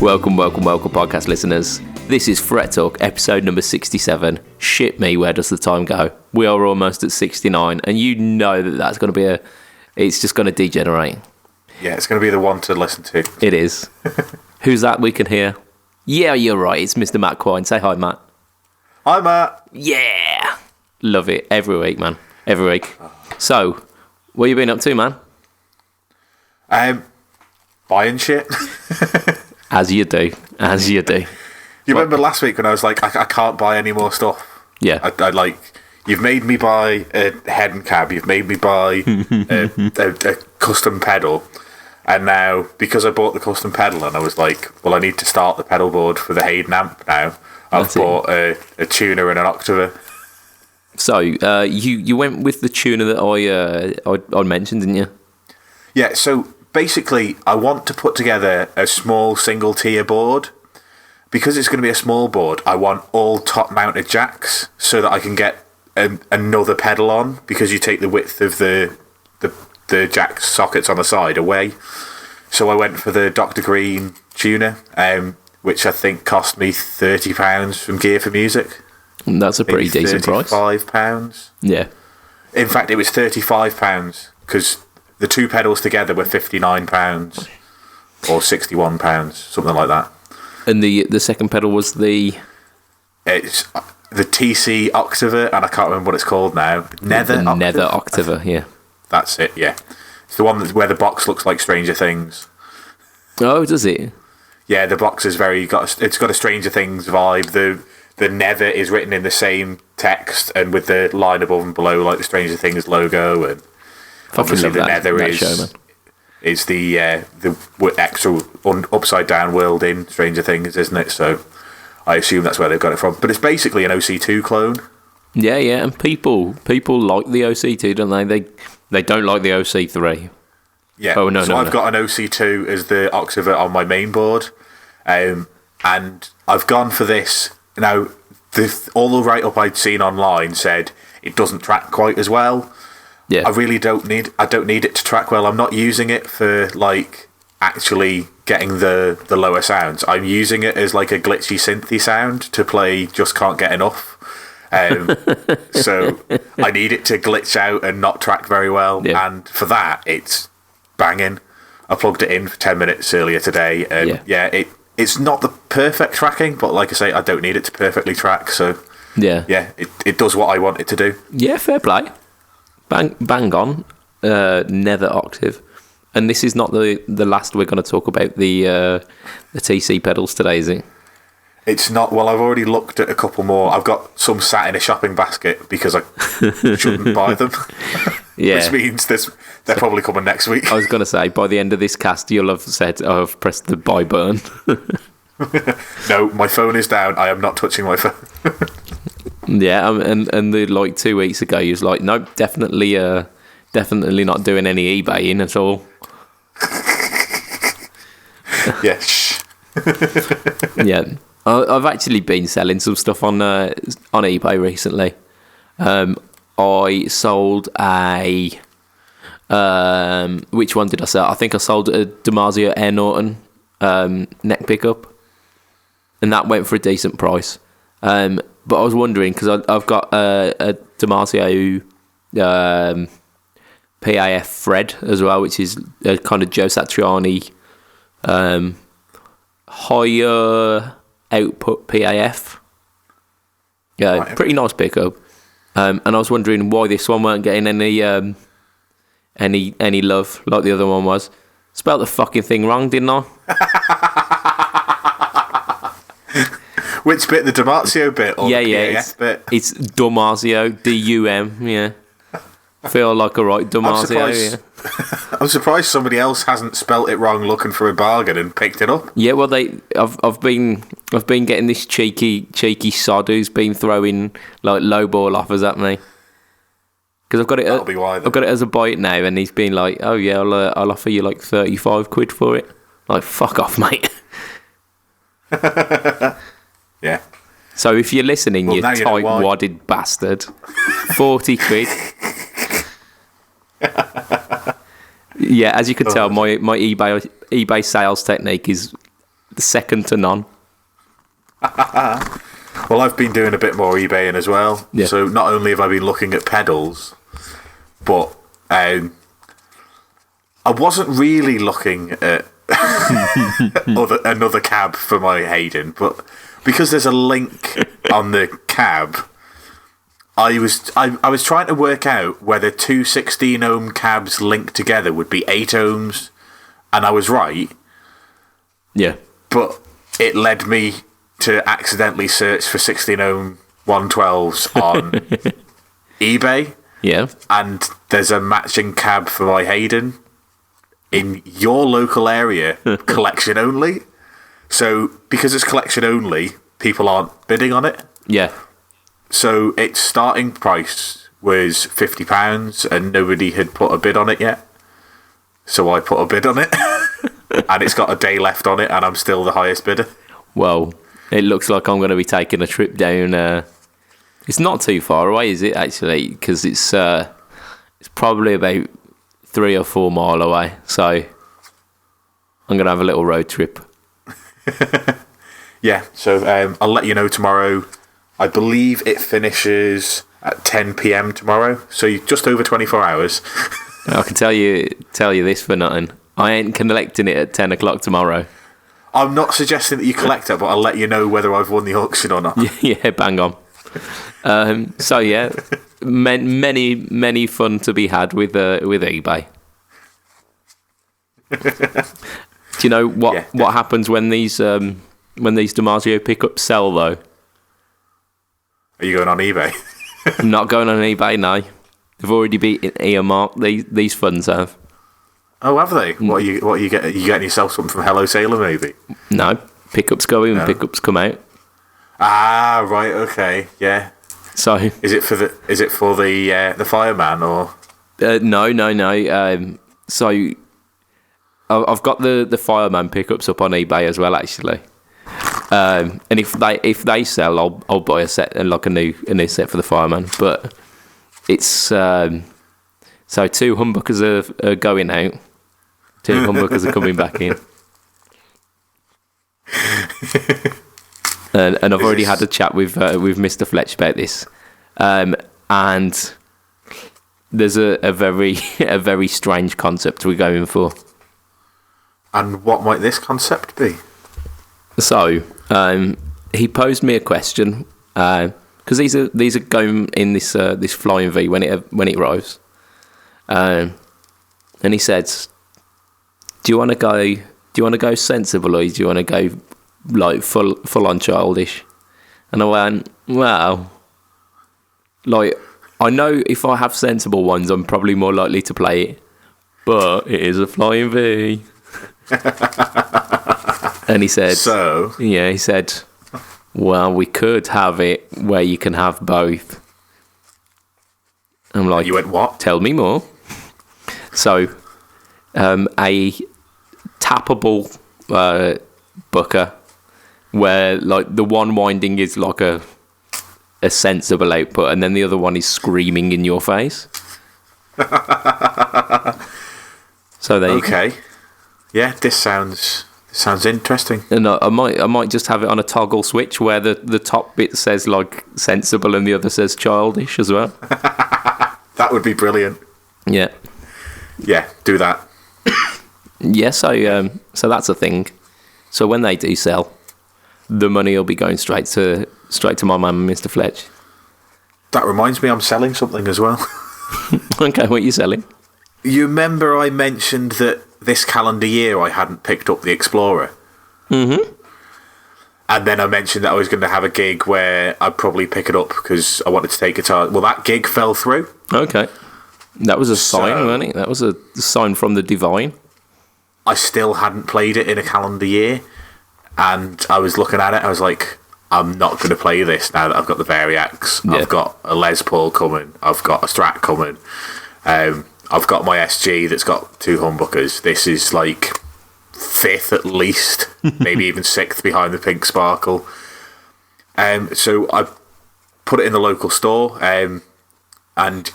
Welcome, podcast listeners. This is Fret Talk, episode number 67. Shit me, where does the time go? We are almost at 69, and you know that's going to be it's just going to degenerate. Yeah, it's going to be the one to listen to. It is. Who's that we can hear? Yeah, you're right, it's Mr. Matt Quine. Say hi, Matt. Hi, Matt. Yeah! Love it. Every week, man. Every week. So, what you been up to, man? Buying shit. As you do. You remember last week when I was like, I can't buy any more stuff? Yeah. I like, you've made me buy a head and cab, you've made me buy a custom pedal, and now, because I bought the custom pedal and I was like, well, I need to start the pedal board for the Hayden amp now, I've bought a tuner and an octaver. So, you went with the tuner that I mentioned, didn't you? Yeah, so basically, I want to put together a small single-tier board. Because it's going to be a small board, I want all top-mounted jacks so that I can get another pedal on, because you take the width of the jack sockets on the side away. So I went for the Dr. Green tuner, which I think cost me £30 from Gear for Music. That's a pretty decent price. £35. Yeah. In fact, it was £35, because the two pedals together were £59 or £61, something like that. And the second pedal was It's the TC Octaver, and I can't remember what it's called now. Nether Octaver, yeah. That's it, yeah. It's the one where the box looks like Stranger Things. Oh, does it? Yeah, the box is it's got a Stranger Things vibe. The Nether is written in the same text and with the line above and below, like the Stranger Things logo, and obviously the Nether is the extra upside down world in Stranger Things, isn't it? So I assume that's where they've got it from. But it's basically an OC2 clone. Yeah, and people like the OC2, don't they? They don't like the OC3. Yeah. Oh, no, I've got an OC2 as the Octaver on my main board, and I've gone for this. Now, all the write-up I'd seen online said it doesn't track quite as well. Yeah. I don't need it to track well. I'm not using it for like actually getting the lower sounds. I'm using it as like a glitchy synthy sound to play Just Can't Get Enough. So I need it to glitch out and not track very well. Yeah. And for that, it's banging. I plugged it in for 10 minutes earlier today, and it's not the perfect tracking, but like I say, I don't need it to perfectly track. So it does what I want it to do. Yeah, fair play. Bang on, Nether Octave. And this is not the last we're going to talk about the TC pedals today, is it? It's not. Well, I've already looked at a couple more. I've got some sat in a shopping basket because I shouldn't buy them. Yeah. Which means they're probably coming next week. I was going to say, by the end of this cast, you'll have said, I've pressed the buy button. No, my phone is down. I am not touching my phone. Yeah, and like 2 weeks ago, he was like, nope, definitely not doing any eBaying at all. Yeah, shh. Yeah, I've actually been selling some stuff on eBay recently. I sold which one did I sell? I think I sold a DiMarzio Air Norton neck pickup, and that went for a decent price. But I was wondering, because I've got a DiMarzio PAF Fred as well, which is a kind of Joe Satriani higher output PAF. Yeah, right. Pretty nice pickup. And I was wondering why this one weren't getting any love like the other one was. Spelled the fucking thing wrong, didn't I? Which bit? The DiMarzio bit? Or the PAF bit? It's DiMarzio, D-U-M, yeah. Feel like a right DiMarzio, I'm surprised somebody else hasn't spelt it wrong looking for a bargain and picked it up. Yeah, well, I've been getting this cheeky sod who's been throwing like lowball offers at me. Because I've got it. That'll be why, then. I've got it as a buy it now, and he's been like, "Oh yeah, I'll offer you like £35 for it." Like, fuck off, mate. Yeah. So if you're listening, you tight-wadded bastard, £40. Yeah, as you can tell, my eBay sales technique is second to none. Well, I've been doing a bit more eBaying as well. Yeah. So not only have I been looking at pedals, but I wasn't really looking at another cab for my Hayden, but because there's a link on the cab, I was trying to work out whether two 16 ohm cabs linked together would be 8 ohms, and I was right. Yeah. But it led me to accidentally search for 16 ohm 112s on eBay. Yeah. And there's a matching cab for my Hayden in your local area, collection only. So because it's collection only, people aren't bidding on it. Yeah. So its starting price was £50 and nobody had put a bid on it yet. So I put a bid on it. And it's got a day left on it and I'm still the highest bidder. Well, it looks like I'm going to be taking a trip down. It's not too far away, is it, actually? Because it's probably about 3 or 4 mile away. So I'm going to have a little road trip. Yeah, so I'll let you know tomorrow. I believe it finishes at 10 p.m. tomorrow, so just over 24 hours. I can tell you this for nothing. I ain't collecting it at 10 o'clock tomorrow. I'm not suggesting that you collect it, but I'll let you know whether I've won the auction or not. Yeah, bang on. So yeah, many fun to be had with eBay. Do you know what happens when these DiMarzio pickups sell though? Are you going on eBay? I'm not going on eBay, no. They've already been earmarked. These funds have. Oh, have they? What are you getting? You getting yourself something from Hello Sailor, maybe? No, pickups go in, pickups come out. Ah, right, okay, yeah. So is it for the fireman or? No. So I've got the fireman pickups up on eBay as well, actually. And if they sell, I'll buy a set and like a new set for the fireman. But it's so 2 humbuckers are going out, 2 humbuckers are coming back in, and I've already had a chat with Mr. Fletch about this, and there's a very strange concept we're going for. And what might this concept be? So, he posed me a question because these are going in this flying V when it arrives, and he said, "Do you want to go sensible, or do you want to go like full on childish?" And I went, "Well, like I know if I have sensible ones, I'm probably more likely to play it, but it is a flying V." And he said, he said, "Well, we could have it where you can have both." I'm like, you went, what? Tell me more. So, a tappable bucker where like the one winding is like a sensible output, and then the other one is screaming in your face. So there you go. Okay. Yeah, this sounds interesting. And I might just have it on a toggle switch where the top bit says like sensible and the other says childish as well. That would be brilliant. Yeah. Yeah, do that. Yeah, so that's a thing. So when they do sell, the money will be going straight to my man, Mr. Fletch. That reminds me, I'm selling something as well. Okay, what are you selling? You remember I mentioned that this calendar year I hadn't picked up the Explorer? Mm-hmm. And then I mentioned that I was going to have a gig where I'd probably pick it up because I wanted to take guitar. Well, that gig fell through. Okay. That was a sign, wasn't it? That was a sign from the divine. I still hadn't played it in a calendar year. And I was looking at it, I was like, I'm not going to play this now that I've got the Variax. Yeah. I've got a Les Paul coming. I've got a Strat coming. I've got my SG that's got 2 humbuckers. This is like 5th at least, maybe even 6th behind the Pink Sparkle. So I put it in the local store, and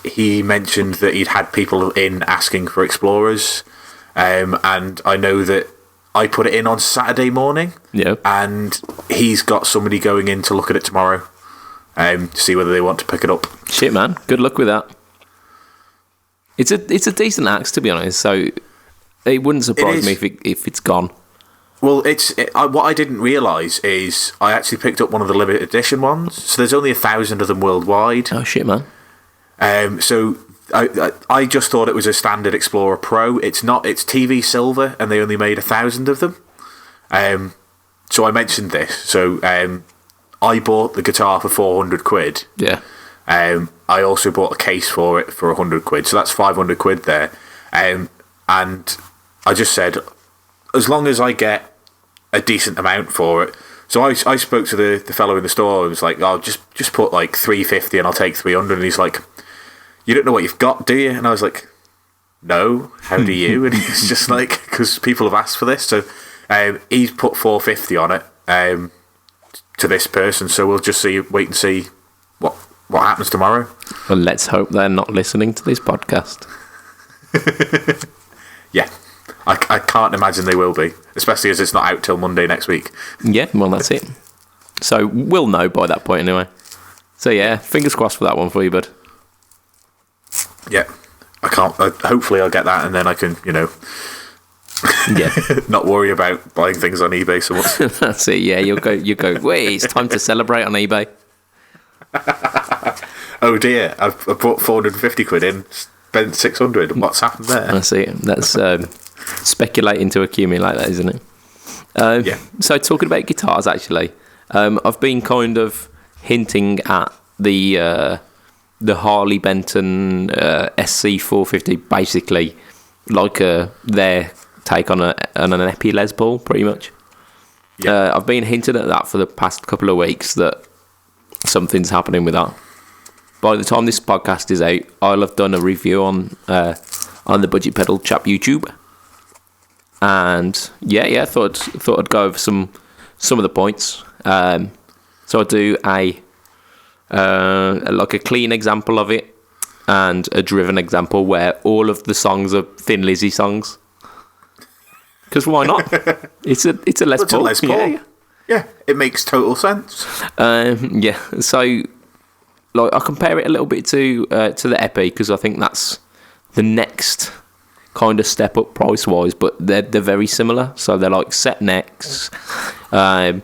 he mentioned that he'd had people in asking for Explorers, and I know that I put it in on Saturday morning. Yeah. And he's got somebody going in to look at it tomorrow, to see whether they want to pick it up. Shit, man. Good luck with that. It's a decent axe, to be honest. So it wouldn't surprise me if it's gone. Well, what I didn't realise is I actually picked up one of the limited edition ones. So there's only 1,000 of them worldwide. Oh shit, man. So I just thought it was a standard Explorer Pro. It's not. It's TV silver, and they only made 1,000 of them. So I mentioned this. So I bought the guitar for 400 quid. Yeah. I also bought a case for it for 100 quid. So that's 500 quid there. And I just said, as long as I get a decent amount for it. So I spoke to the fellow in the store and was like, "Oh, just put like 350 and I'll take 300." And he's like, "You don't know what you've got, do you?" And I was like, "No, how do you?" And he's just like, "Because people have asked for this." So he's put 450 on it to this person. So we'll just wait and see what happens tomorrow. Well, let's hope they're not listening to this podcast. Yeah. I can't imagine they will be, especially as it's not out till Monday next week. Yeah, well, that's it. So we'll know by that point anyway. So yeah, fingers crossed for that one for you, bud. Yeah, I can't. Hopefully, I'll get that, and then I can, Yeah, not worry about buying things on eBay so much. that's it. Yeah, you go. Wait, it's time to celebrate on eBay. Oh dear, I've put 450 quid in, spent 600. What's happened there? That's it. That's speculating to accumulate, that isn't it? Yeah. So talking about guitars, actually, I've been kind of hinting at the Harley Benton SC450, basically like their take on an Epi Les Paul, pretty much. Yeah. I've been hinting at that for the past couple of weeks that something's happening with that. By the time this podcast is out, I'll have done a review on the Budget Pedal Chap YouTube. And yeah, thought I'd go over some of the points. So I'll do a clean example of it and a driven example where all of the songs are Thin Lizzy songs. Because why not? It's a Les Paul. It's a Les Paul. Yeah, it makes total sense. Yeah, so like I compare it a little bit to the Epi because I think that's the next kind of step up price wise, but they're very similar. So they're like set necks. I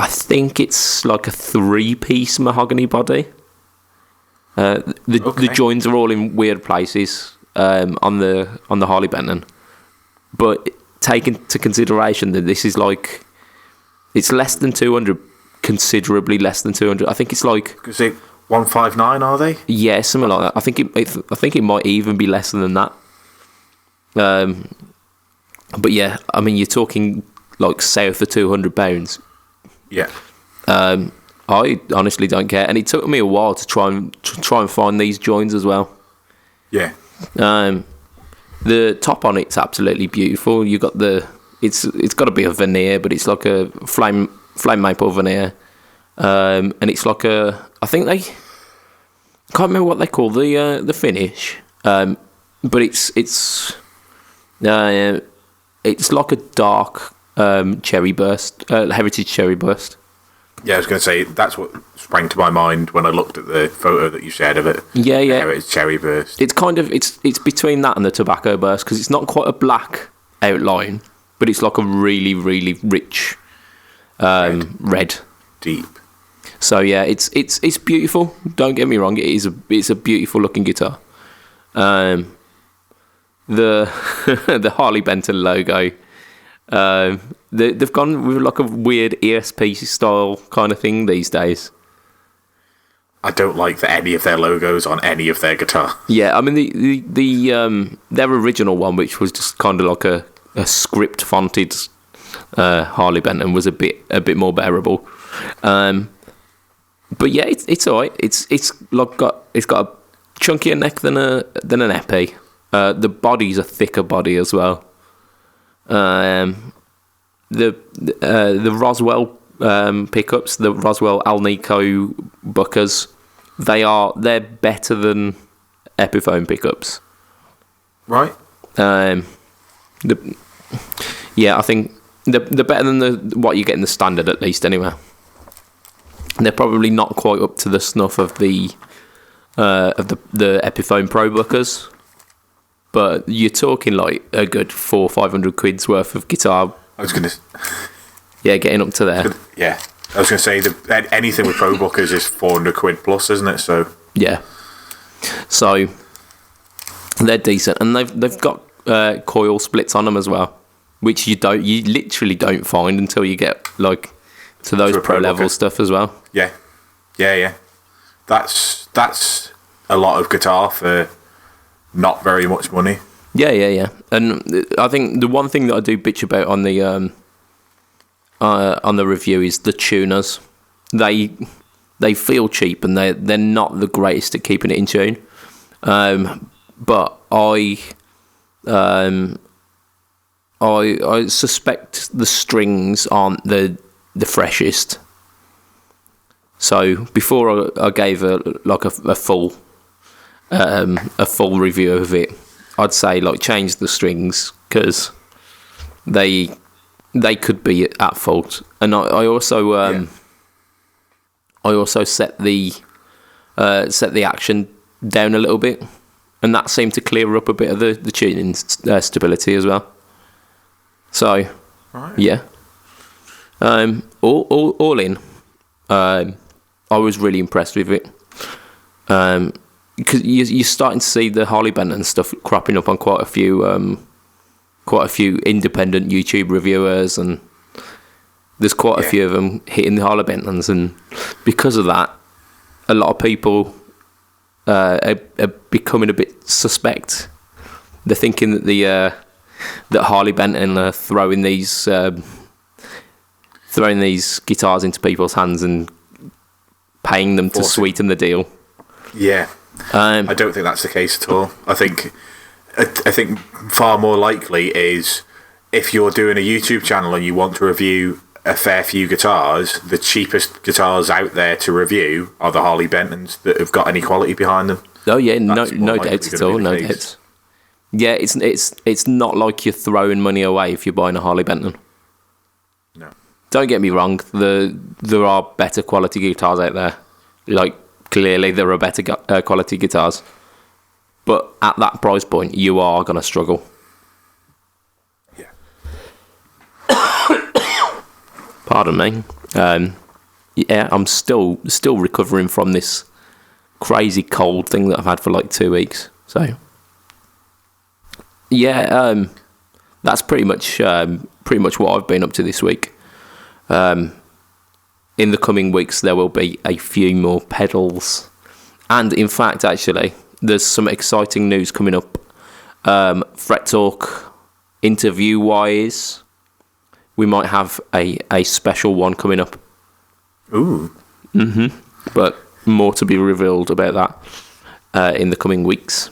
think it's like a 3-piece mahogany body. The joins are all in weird places on the Harley Benton, but take into consideration that this is like it's less than 200, considerably less than 200. I think it's like 159, are they? Yeah, something like that. I think it might even be less than that. But yeah, I mean, you're talking like south of £200. Yeah. I honestly don't care, and it took me a while to try and find these joins as well. Yeah. The top on it's absolutely beautiful. You got it's got to be a veneer, but it's like a flame maple veneer, and it's like I think I can't remember what they call the finish, but it's like a dark cherry burst, heritage cherry burst. Yeah, I was going to say that's what sprang to my mind when I looked at the photo that you shared of it. Yeah. Heritage cherry burst. It's kind of it's between that and the tobacco burst because it's not quite a black outline, but it's like a really really rich red. Deep. So yeah, it's beautiful. Don't get me wrong, it's a beautiful looking guitar. The the Harley Benton logo. They've gone with like a weird ESP style kind of thing these days. I don't like any of their logos on any of their guitar. Yeah, I mean their original one, which was just kind of like a script fonted Harley Benton, was a bit more bearable. But yeah, it's alright. It's got a chunkier neck than an Epi. The body's a thicker body as well. The Roswell pickups, the Roswell Alnico Buckers, they're better than Epiphone pickups. Right. Yeah, I think they're better than what you get in the standard, at least, anyway. They're probably not quite up to the snuff of the Epiphone Pro Bookers, but you're talking like a good 400-500 quid's worth of guitar. I was gonna. Yeah, getting up to there. Yeah, I was gonna say anything with Pro Bookers is 400 quid plus, isn't it? So yeah, so they're decent, and they've got coil splits on them as well, which you literally don't find until you get like to those pro level stuff as well. Yeah. That's a lot of guitar for not very much money. Yeah. And I think the one thing that I do bitch about on the review is the tuners. They feel cheap and they're not the greatest at keeping it in tune. But I suspect the strings aren't the freshest. So before I gave a full review of it, I'd say like change the strings because they could be at fault. And I also set the action down a little bit, and that seemed to clear up a bit of the tuning stability as well. So right. Yeah, all in, I was really impressed with it. Because you're starting to see the Harley Benton stuff cropping up on quite a few independent YouTube reviewers, and there's quite a few of them hitting the Harley Bentons, and because of that, a lot of people are becoming a bit suspect. They're thinking that that Harley Benton are throwing these guitars into people's hands and paying them to sweeten the deal. Yeah. I don't think that's the case at all. I think far more likely is if you're doing a YouTube channel and you want to review a fair few guitars, the cheapest guitars out there to review are the Harley Bentons that have got any quality behind them. Oh yeah, no doubts at all, no doubts. Yeah, it's not like you're throwing money away if you're buying a Harley Benton. No. Don't get me wrong, there are better quality guitars out there. Like, clearly there are better quality guitars. But at that price point, you are going to struggle. Yeah. Pardon me. Yeah, I'm still recovering from this crazy cold thing that I've had for like 2 weeks. So, yeah, that's pretty much what I've been up to this week. In the coming weeks, there will be a few more pedals. And in fact, actually, there's some exciting news coming up. Fret Talk interview-wise, we might have a special one coming up. Ooh. Mm-hmm. But more to be revealed about that in the coming weeks.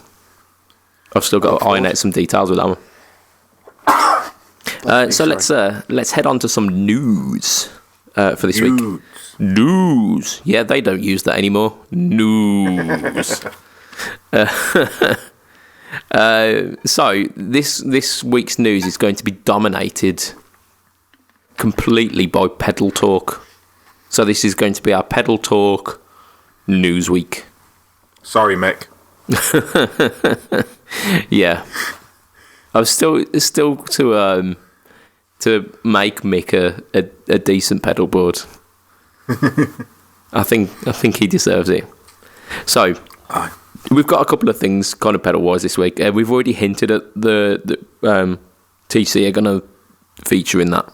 I've still got to iron out some details with that one. So let's head on to some news for this week. News. Yeah, they don't use that anymore. News. So this week's news is going to be dominated completely by pedal talk. So this is going to be our pedal talk news week. Sorry, Mick. Yeah, I was still to make Mick a decent pedal board. I think he deserves it. So we've got a couple of things kind of pedal wise this week. We've already hinted at the TC are going to feature in that.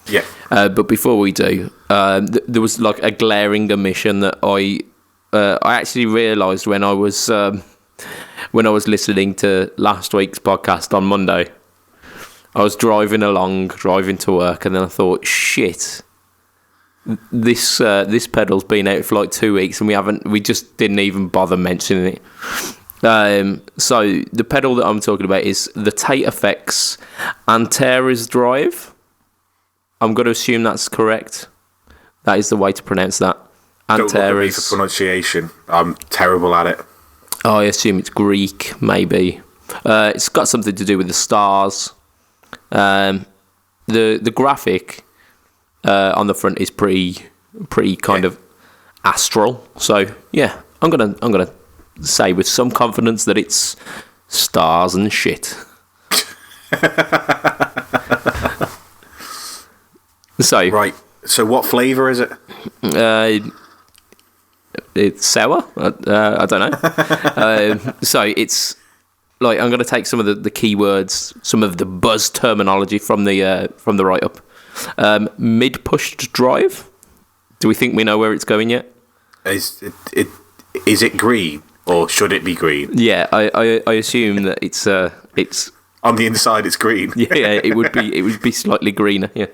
Yeah. But before we do, there was like a glaring omission that I actually realised when I was listening to last week's podcast on Monday. I was driving to work, and then I thought, shit, this pedal's been out for like 2 weeks, and we just didn't even bother mentioning it. So the pedal that I'm talking about is the multiFX Antares Drive. I'm going to assume that's correct. That is the way to pronounce that. Antares. Don't look at me for pronunciation. I'm terrible at it. I assume it's Greek, maybe. It's got something to do with the stars. the graphic on the front is pretty kind of astral. So yeah, I'm gonna say with some confidence that it's stars and shit. So right. So what flavour is it? It's sour. I don't know. So it's like I'm going to take some of the keywords, some of the buzz terminology from the write up. Mid pushed drive. Do we think we know where it's going yet? Is it green or should it be green? Yeah, I assume that it's on the inside. It's green. Yeah, it would be slightly greener. Yeah.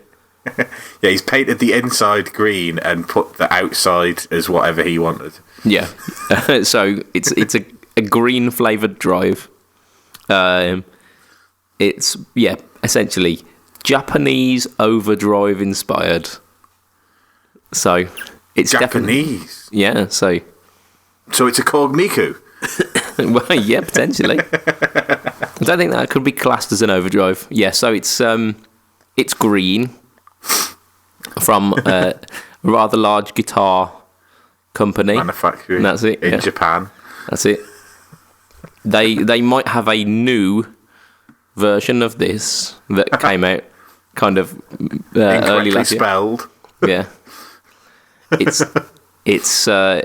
Yeah, he's painted the inside green and put the outside as whatever he wanted. Yeah. So it's a green flavoured drive. It's essentially Japanese overdrive inspired. So it's Japanese. So it's a Korg Miku. Well, yeah, potentially. I don't think that could be classed as an overdrive. Yeah, so it's green. From a rather large guitar company. Manufacturing. That's it. In Japan. That's it. They might have a new version of this that came out kind of early last year. Spelled. Yeah. It's a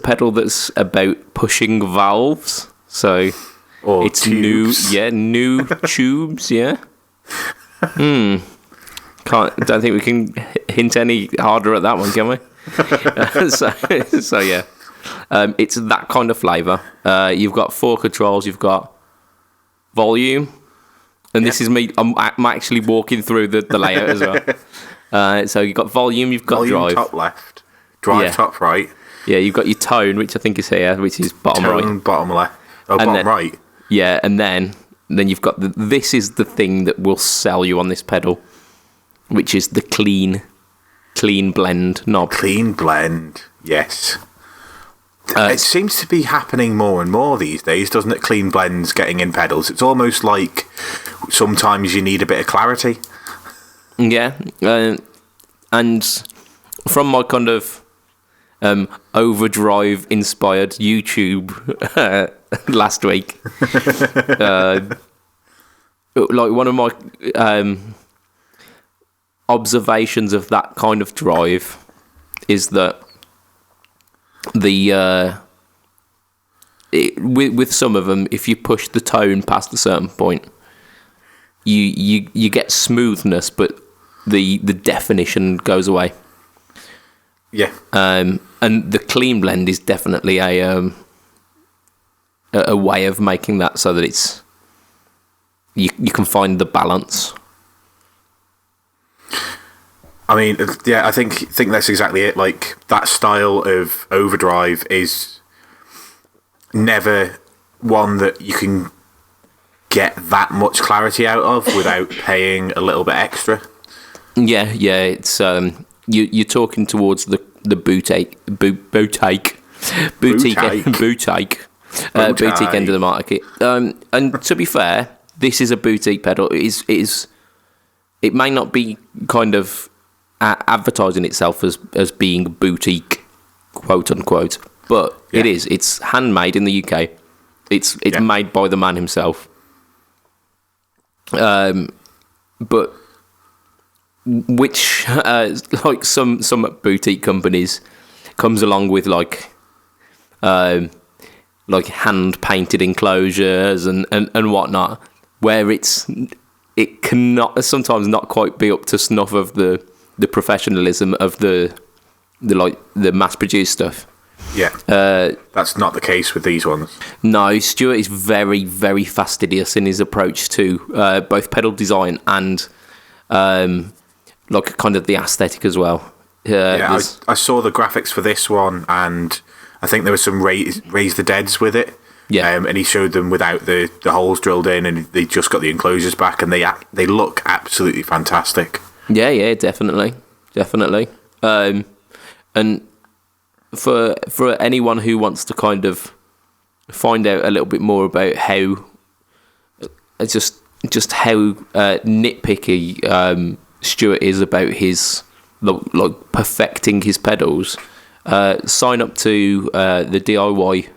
pedal that's about pushing valves. So it's tubes. new tubes, yeah. Don't think we can hint any harder at that one, can we? So yeah, it's that kind of flavour. You've got 4 controls. You've got volume, and this is me. I'm actually walking through the layout as well. So you've got volume. You've got volume drive. Top left, drive top right. Yeah, you've got your tone, which I think is here, which is bottom tone, right. Bottom left. Oh, and bottom then, right. Yeah, and then you've got this is the thing that will sell you on this pedal, which is the clean blend knob. Clean blend, yes. It seems to be happening more and more these days, doesn't it? Clean blends getting in pedals. It's almost like sometimes you need a bit of clarity. Yeah, and from my kind of overdrive inspired YouTube last week, like one of my observations of that kind of drive is that with some of them, if you push the tone past a certain point, you get smoothness, but the definition goes away. Yeah. And the clean blend is definitely a way of making that so that it's you can find the balance. I mean, yeah, I think that's exactly it. Like, that style of overdrive is never one that you can get that much clarity out of without paying a little bit extra. Yeah, it's you're talking towards the boutique end of the market. And to be fair, this is a boutique pedal. It may not be kind of advertising itself as being boutique, quote unquote, but it is. It's handmade in the UK. It's made by the man himself. But which like some boutique companies comes along with like hand painted enclosures and whatnot, where it cannot sometimes not quite be up to snuff of the professionalism of the mass produced stuff. Yeah, that's not the case with these ones. No, Stuart is very, very fastidious in his approach to both pedal design and like kind of the aesthetic as well. I saw the graphics for this one, and I think there was some raise the deads with it. Yeah, and he showed them without the holes drilled in, and they just got the enclosures back, and they look absolutely fantastic. Yeah, definitely. And for anyone who wants to kind of find out a little bit more about how, just just how nitpicky Stuart is about his like perfecting his pedals. Sign up to the DIY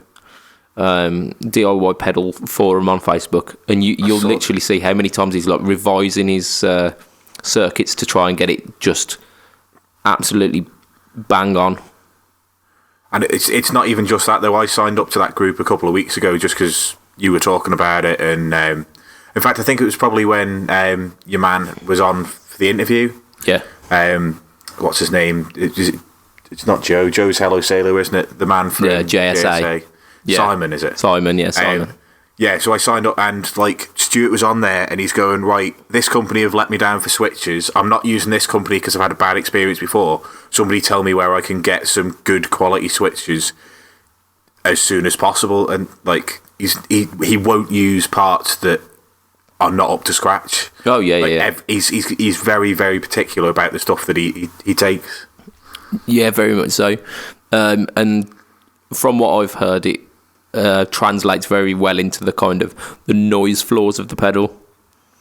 pedal forum on Facebook, and you'll literally see how many times he's like revising his circuits to try and get it just absolutely bang on. And it's not even just that though. I signed up to that group a couple of weeks ago just because you were talking about it, and in fact I think it was probably when your man was on for the interview. Yeah. What's his name? It's not Joe. Joe's Hello Sailor, isn't it? The man from JSA. Yeah. Simon, is it? Simon, yeah, Simon. Yeah, so I signed up, and like Stuart was on there, and he's going, right, this company have let me down for switches. I'm not using this company because I've had a bad experience before. Somebody tell me where I can get some good quality switches as soon as possible. And like he won't use parts that are not up to scratch. Oh yeah, like, yeah. He's very, very particular about the stuff that he takes. Yeah, very much so. And from what I've heard, it translates very well into the kind of the noise floors of the pedal.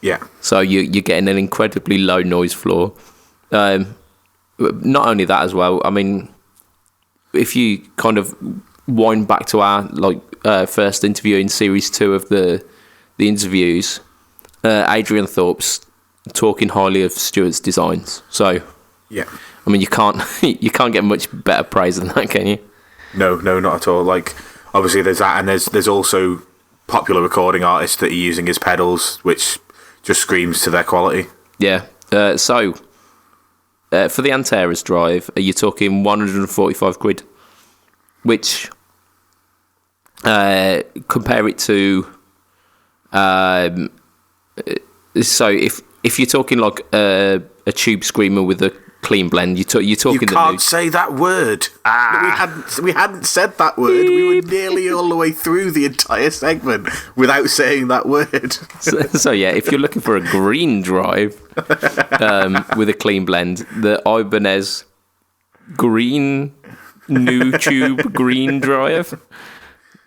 Yeah. So you're getting an incredibly low noise floor. Not only that as well, I mean, if you kind of wind back to our first interview in series 2 of the interviews, Adrian Thorpe's talking highly of Stuart's designs. So yeah, I mean, you can't get much better praise than that, can you? No, not at all. Like, obviously there's that, and there's also popular recording artists that are using his pedals, which just screams to their quality. Yeah. So for the Antares drive, are you talking 145 quid? Which compare it to so if you're talking like a tube screamer with a clean blend, you're talking. You can't say that word. We hadn't said that word. We were nearly all the way through the entire segment without saying that word. So yeah, if you're looking for a green drive with a clean blend, the Ibanez green new tube green drive.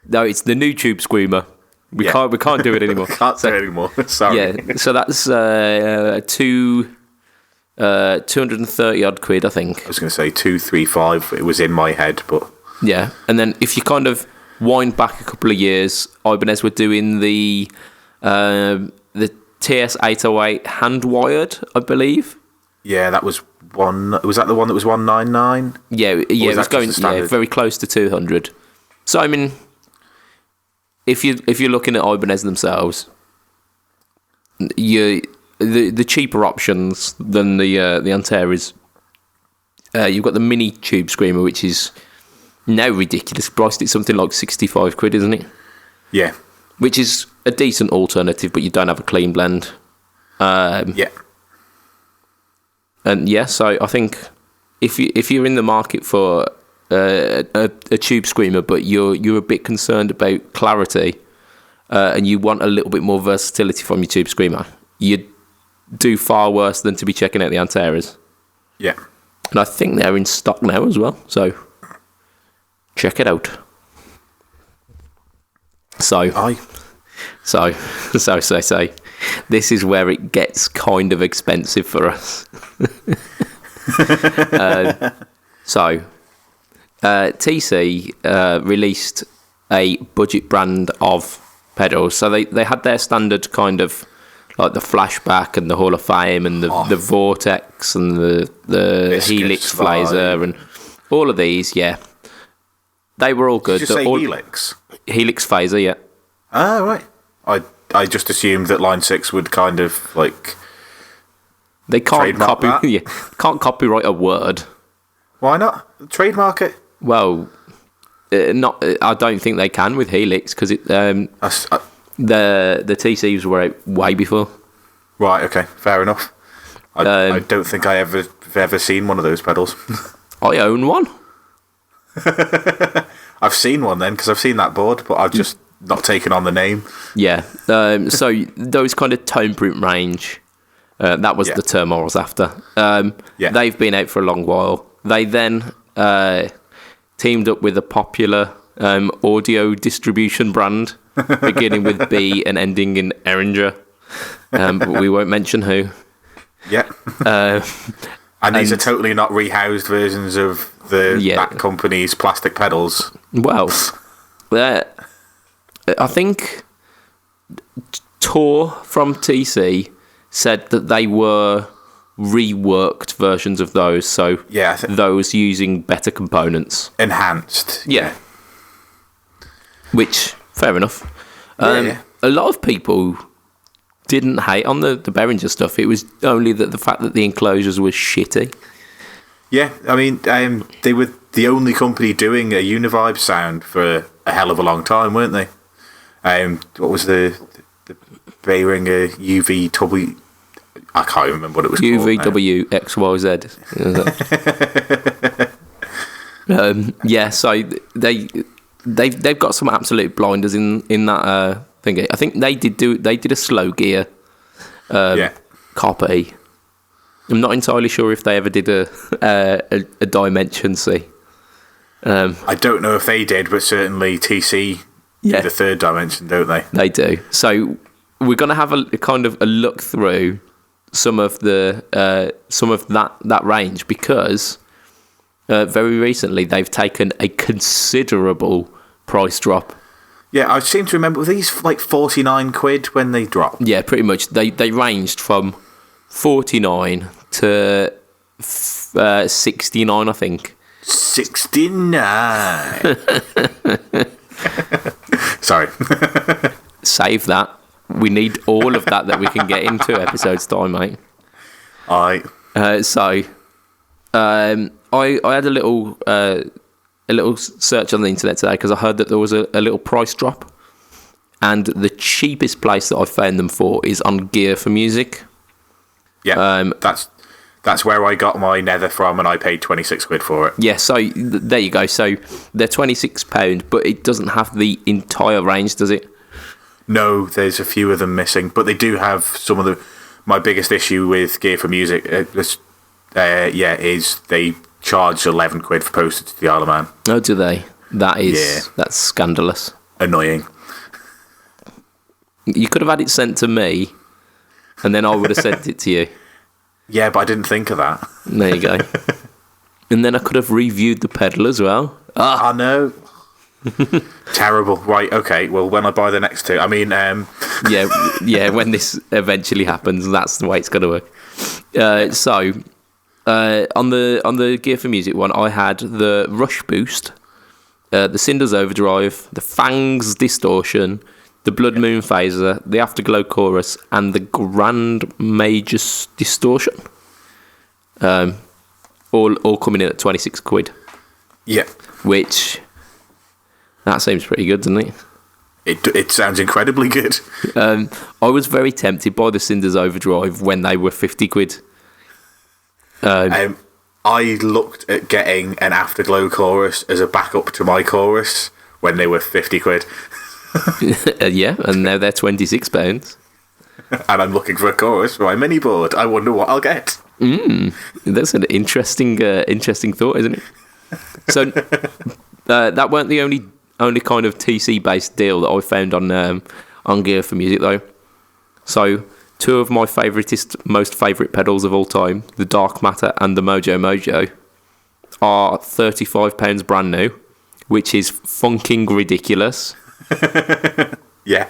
No, it's the new tube screamer. We can't do it anymore. Can't do it anymore. Sorry. Yeah, so that's 230 odd quid, I think. I was going to say 235. It was in my head, but yeah. And then if you kind of wind back a couple of years, Ibanez were doing the TS808 hand wired, I believe. Yeah, that was one. Was that the one that was 199? Yeah, it was going very close to 200. So I mean, if you're looking at Ibanez themselves, the cheaper options than the Antares, you've got the mini tube screamer, which is now ridiculous priced. It's something like 65 quid, isn't it? Yeah. Which is a decent alternative, but you don't have a clean blend. Yeah. And yeah, so I think if you're in the market for a tube screamer, but you're a bit concerned about clarity, and you want a little bit more versatility from your tube screamer, you'd do far worse than to be checking out the Antares. Yeah. And I think they're in stock now as well, so check it out. So this is where it gets kind of expensive for us. TC released a budget brand of pedals. So they had their standard kind of like the Flashback and the Hall of Fame and the Vortex and the Helix Blazer and all of these. Yeah, they were all good. Did you say Helix? Helix Phaser, yeah. Oh, right. I just assumed that Line 6 would kind of like they can't can't copyright a word. Why not? Trademark it. Well, not. I don't think they can with Helix because it. The TCs were out way before. Right. Okay. Fair enough. I don't think I've ever seen one of those pedals. I own one. I've seen one then because I've seen that board, but I've just not taken on the name. Yeah. So those kind of tone print range. That was the term I was after. They've been out for a long while. They then teamed up with a popular audio distribution brand, beginning with B and ending in Ehringer. but we won't mention who. Yeah. And these are totally not rehoused versions of that company's plastic pedals. Well, I think Tor from TC said that they were reworked versions of those, so those using better components. Enhanced. Yeah. Which, fair enough. A lot of people didn't hate on the Behringer stuff. It was only the fact that the enclosures were shitty. Yeah, I mean, they were the only company doing a Univibe sound for a hell of a long time, weren't they? What was the Behringer UVW? I can't remember what it was called. UVWXYZ. So they've got some absolute blinders in that thing. I think they did a slow gear copy. I'm not entirely sure if they ever did a Dimension C. I don't know if they did, but certainly TC did a third Dimension, don't they? They do. So we're going to have a kind of a look through some of that range, because very recently they've taken a considerable price drop. Yeah, I seem to remember, were these like 49 quid when they dropped? Yeah, pretty much. They ranged from 49 to 69, I think. 69. Sorry. Save that. We need all of that we can get in 2 episodes time, mate. Aye. I had a little search on the internet today, because I heard that there was a little price drop, and the cheapest place that I found them for is on Gear for Music. Yeah, that's where I got my Nether from, and I paid 26 quid for it. Yeah, so there you go. So they're £26, but it doesn't have the entire range, does it? No, there's a few of them missing, but they do have some of my biggest issue with Gear for Music is they charge 11 quid for postage to the Isle of Man. Oh, do they? That's scandalous. Annoying. You could have had it sent to me, and then I would have sent it to you. Yeah, but I didn't think of that. There you go. And then I could have reviewed the pedal as well. I know. Terrible. Right, okay. Well, when I buy the next 2, I mean... yeah, when this eventually happens, that's the way it's going to work. On the Gear for Music one, I had the Rush Boost, the Cinders Overdrive, the Fangs Distortion, the Blood Moon Phaser, the Afterglow Chorus, and the Grand Magus Distortion. All coming in at 26 quid. Yeah. Which, that seems pretty good, doesn't it? It sounds incredibly good. I was very tempted by the Cinders Overdrive when they were 50 quid. I looked at getting an Afterglow chorus as a backup to my chorus when they were 50 quid. Yeah, and now they're £26. And I'm looking for a chorus for my mini board. I wonder what I'll get. That's an interesting thought, isn't it? So that weren't the only kind of TC based deal that I found on Gear for Music though. So 2 of my most favourite pedals of all time, the Dark Matter and the Mojo Mojo, are £35 brand new, which is funking ridiculous. Yeah.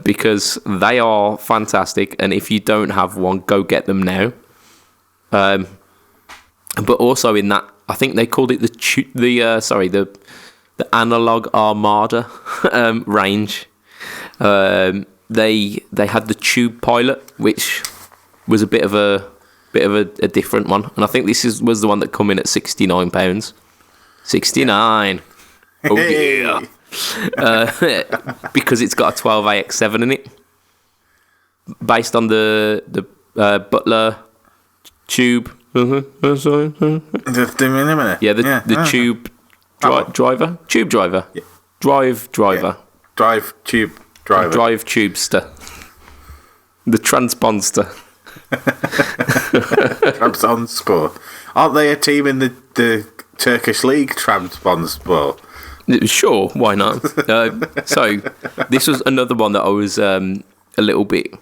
Because they are fantastic, and if you don't have one, go get them now. But also in that, I think they called it the Analog Armada range. They had the Tube Pilot, which was a bit of a different one, and I think this was the one that come in at £69. 69. Oh yeah. Because it's got a 12AX7 in it, based on the Butler Tube. The Tube Driver. Tube Driver. Yeah. Drive Driver. Yeah. Drive Tube Driver. Drive Tubester. The Transponster. Trabzonspor. Aren't they a team in the Turkish League, Trabzonspor? Sure, why not? So, this was another one that I was a little bit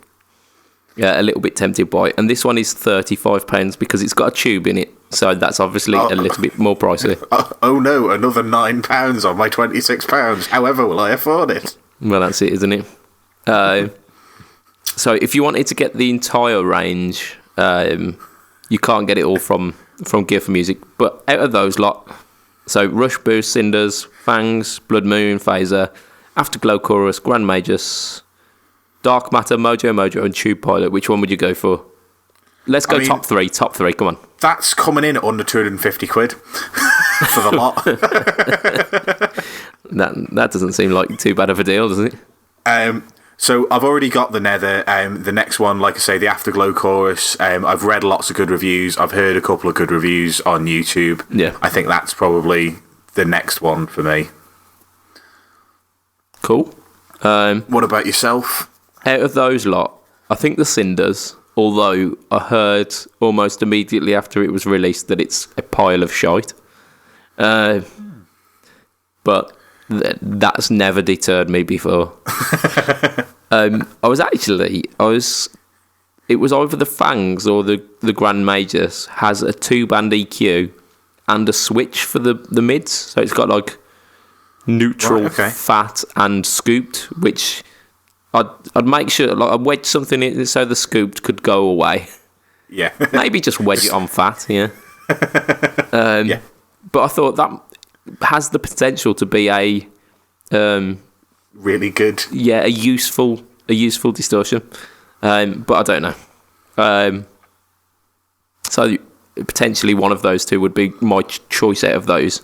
a little bit tempted by. And this one is £35 because it's got a tube in it. So that's obviously a little bit more pricey. Oh no, another £9 on my £26. However will I afford it? Well, that's it, isn't it? So if you wanted to get the entire range, you can't get it all from Gear for Music. But out of those lot, so Rush, Boost, Cinders, Fangs, Blood Moon, Phaser, Afterglow Chorus, Grand Magus, Dark Matter, Mojo, and Tube Pilot, which one would you go for? Let's go top three, come on. That's coming in at under 250 quid for the lot. That doesn't seem like too bad of a deal, does it? So I've already got the Nether. The next one, like I say, the Afterglow Chorus. I've read lots of good reviews. I've heard a couple of good reviews on YouTube. Yeah. I think that's probably the next one for me. Cool. What about yourself? Out of those lot, I think the Cinders, although I heard almost immediately after it was released that it's a pile of shite. But that's never deterred me before. It was either the Fangs or the Grand Magus has a 2-band EQ and a switch for the mids. So it's got like neutral, fat and scooped, which I'd make sure I'd wedge something in so the scooped could go away. Yeah. Maybe just wedge it on fat, yeah. Yeah. But I thought that has the potential to be a really good. Yeah, a useful distortion. But I don't know. So potentially one of those two would be my choice out of those.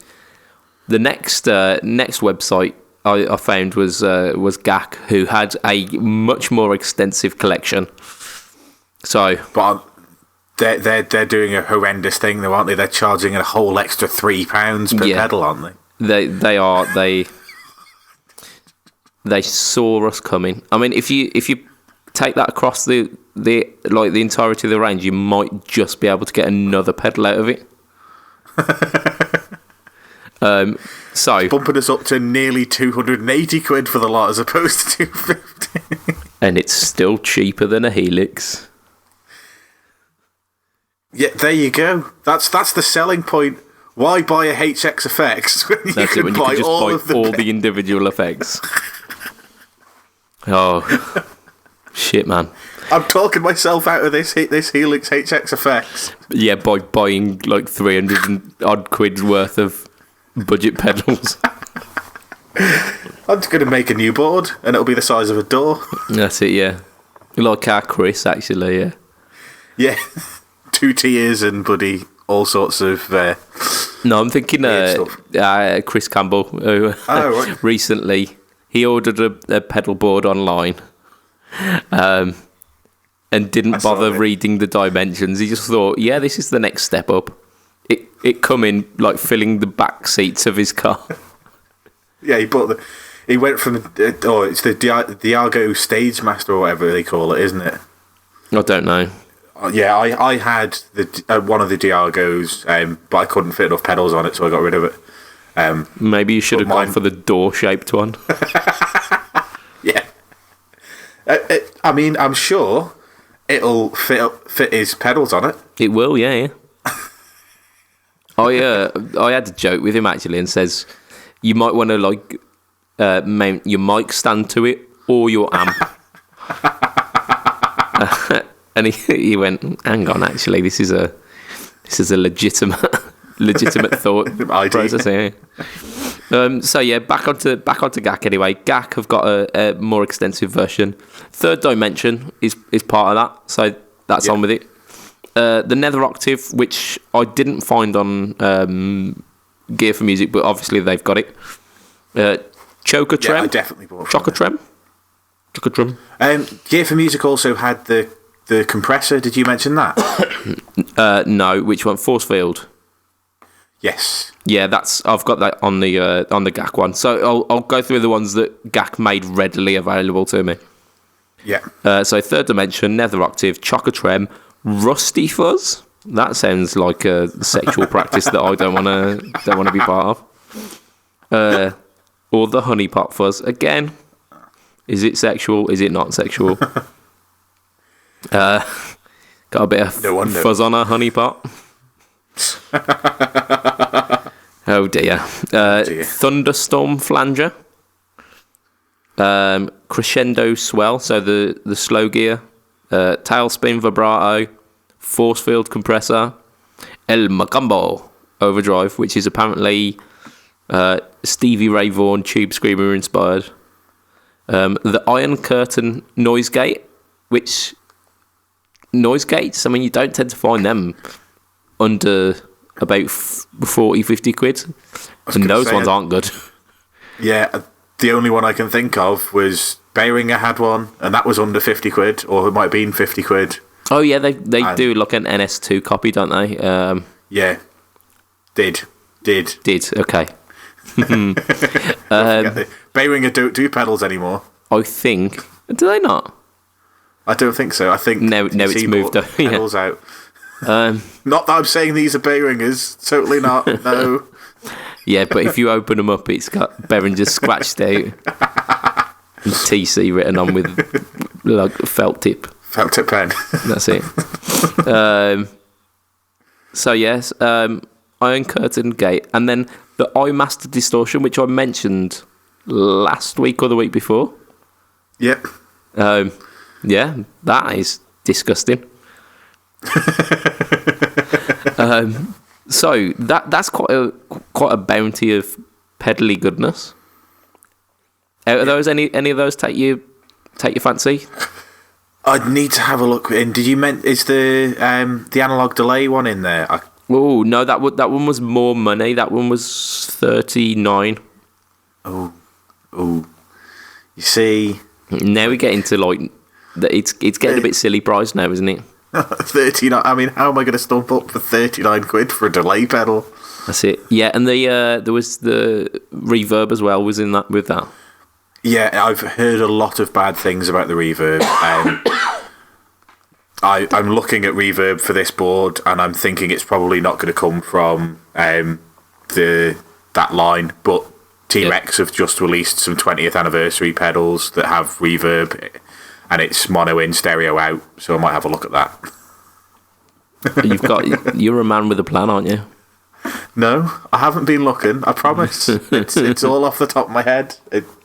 The next website I found was GAC, who had a much more extensive collection. So, but they're doing a horrendous thing, though, aren't they? They're charging a whole extra £3 per pedal, aren't they? They saw us coming. I mean, if you take that across the entirety of the range, you might just be able to get another pedal out of it. So bumping us up to nearly 280 quid for the lot as opposed to 250. And it's still cheaper than a Helix. Yeah, there you go. That's the selling point. Why buy a HX effects when you can buy all the individual effects? Oh, shit, man. I'm talking myself out of this Helix HX effects. Yeah, by buying like 300 and odd quid worth of budget pedals. I'm just going to make a new board and it'll be the size of a door. That's it, yeah. Like our Chris, actually, yeah. Yeah. 2 tiers and bloody all sorts of no, I'm thinking Chris Campbell, who recently he ordered a pedal board online and didn't bother reading the dimensions. He just thought, yeah, this is the next step up. It come in like filling the back seats of his car. Yeah, he went from it's the Diago Stage Master or whatever they call it, isn't it? I don't know. Yeah, I had one of the Diagos, but I couldn't fit enough pedals on it, so I got rid of it. Maybe you should have gone for the door-shaped one. Yeah. I mean, I'm sure it'll fit his pedals on it. It will, yeah. I had a joke with him actually, and says you might want to mount your mic stand to it or your amp. And he went, hang on, actually, this is a legitimate thought process here. So yeah, back onto GAC anyway. GAC have got a more extensive version. Third Dimension is part of that, so that's on with it. The Nether Octave, which I didn't find on Gear for Music, but obviously they've got it. Chocotrem. Yeah, I definitely bought Chocotrem. Gear for Music also had the compressor. Did you mention that? No. Which one? Force Field. Yes. Yeah, I've got that on the GAC one. So I'll go through the ones that GAC made readily available to me. Yeah. So Third Dimension, Nether Octave, Chocotrem, Rusty Fuzz. That sounds like a sexual practice that I don't want to be part of. Or the Honey Pot Fuzz. Again, is it sexual? Is it not sexual? Got a bit of fuzz on her honey pot. Oh dear. Thunderstorm flanger. Crescendo swell, so the slow gear. Tailspin vibrato. Force field compressor. El Macumbo overdrive, which is apparently Stevie Ray Vaughan Tube Screamer inspired. The Iron Curtain noise gate, which noise gates, I mean, you don't tend to find them under about 40, 50 quid. And those ones aren't good. Yeah, the only one I can think of was Behringer had one, and that was under 50 quid, or it might have been 50 quid. Oh, yeah, they do like an NS2 copy, don't they? Yeah. Did. Okay. Behringer don't do pedals anymore. I think. Do they not? I don't think so. I think no, it's moved up. Pedals out. Not that I'm saying these are Behringers. Totally not. No. Yeah, but if you open them up, it's got Behringer scratched out and TC written on with like felt tip. Felt tip pen. That's it. So yes, Iron Curtain gate, and then the iMaster distortion, which I mentioned last week or the week before. Yep. Yeah, that is disgusting. So that's quite a bounty of pedally goodness. Out of those, any of those take your fancy? I'd need to have a look. And did you is the analog delay one in there? Oh no, that one was more money. That one was $39. Oh, you see. Now we get into like it's getting a bit silly price now, isn't it? 39. I mean, how am I going to stump up for 39 quid for a delay pedal? That's it. Yeah, and there was the reverb as well. Was in that with that. Yeah, I've heard a lot of bad things about the reverb. I'm looking at reverb for this board, and I'm thinking it's probably not going to come from that line. But T-Rex have just released some 20th anniversary pedals that have reverb, and it's mono in, stereo out. So I might have a look at that. You're a man with a plan, aren't you? No, I haven't been looking. I promise. It's all off the top of my head.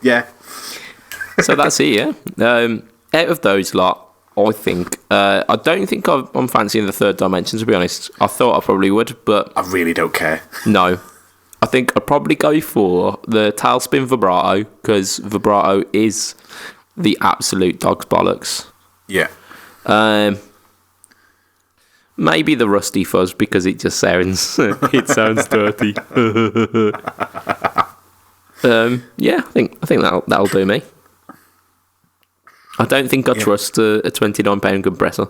Yeah. So that's it. Yeah. Out of those lot, I think I don't think I'm fancying the Third Dimension, to be honest. I thought I probably would, but I really don't care. No, I think I'd probably go for the Tailspin Vibrato, because Vibrato is the absolute dog's bollocks. Yeah. Maybe the Rusty Fuzz, because it just sounds dirty. Yeah, I think that'll do me. I don't think I trust a £29 compressor.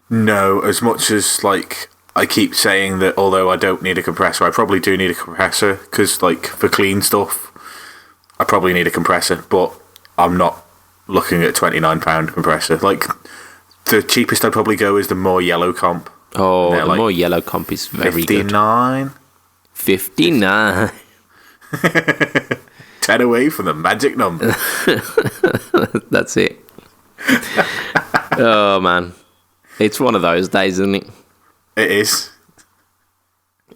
No, as much as like I keep saying that, although I don't need a compressor, I probably do need a compressor, because like for clean stuff, I probably need a compressor. But I'm not looking at a £29 compressor. Like the cheapest I'd probably go is the more yellow comp. Oh, the like more yellow comp is very 59. Good. 59. 10 away from the magic number. That's it. Oh man, it's one of those days, isn't it? It is.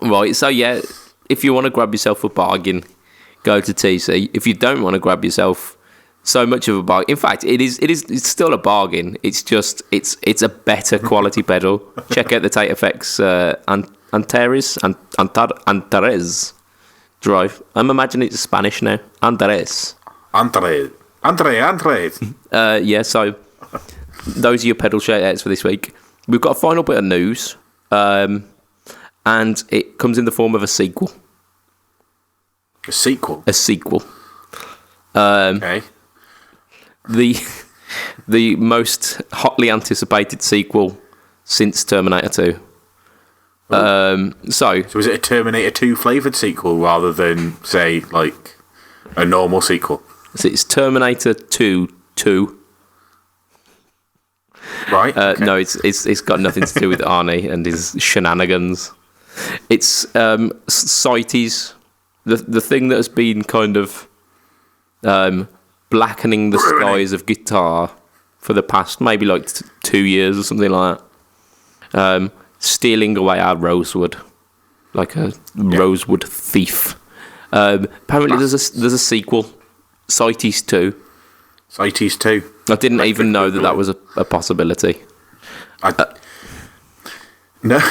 Right, so yeah, if you want to grab yourself a bargain, go to TC. If you don't want to grab yourself so much of a bargain, in fact, it's still a bargain. It's just it's a better quality pedal. Check out the multiFX Antares drive. I'm imagining it's Spanish now. Andres. Yeah, so those are your pedal shout-outs for this week. We've got a final bit of news, and it comes in the form of a sequel. A sequel? A sequel. Okay. The most hotly anticipated sequel since Terminator 2. So is it a Terminator 2 flavoured sequel rather than, say, like a normal sequel? So it's Terminator 2 2. Right. Okay. No, it's got nothing to do with Arnie and his shenanigans. It's CITES, the thing that has been kind of blackening the skies of guitar for the past maybe like 2 years or something like that, stealing away our rosewood like a rosewood thief. Apparently, there's a sequel, CITES 2. CITES 2. I didn't even know that was a possibility. No.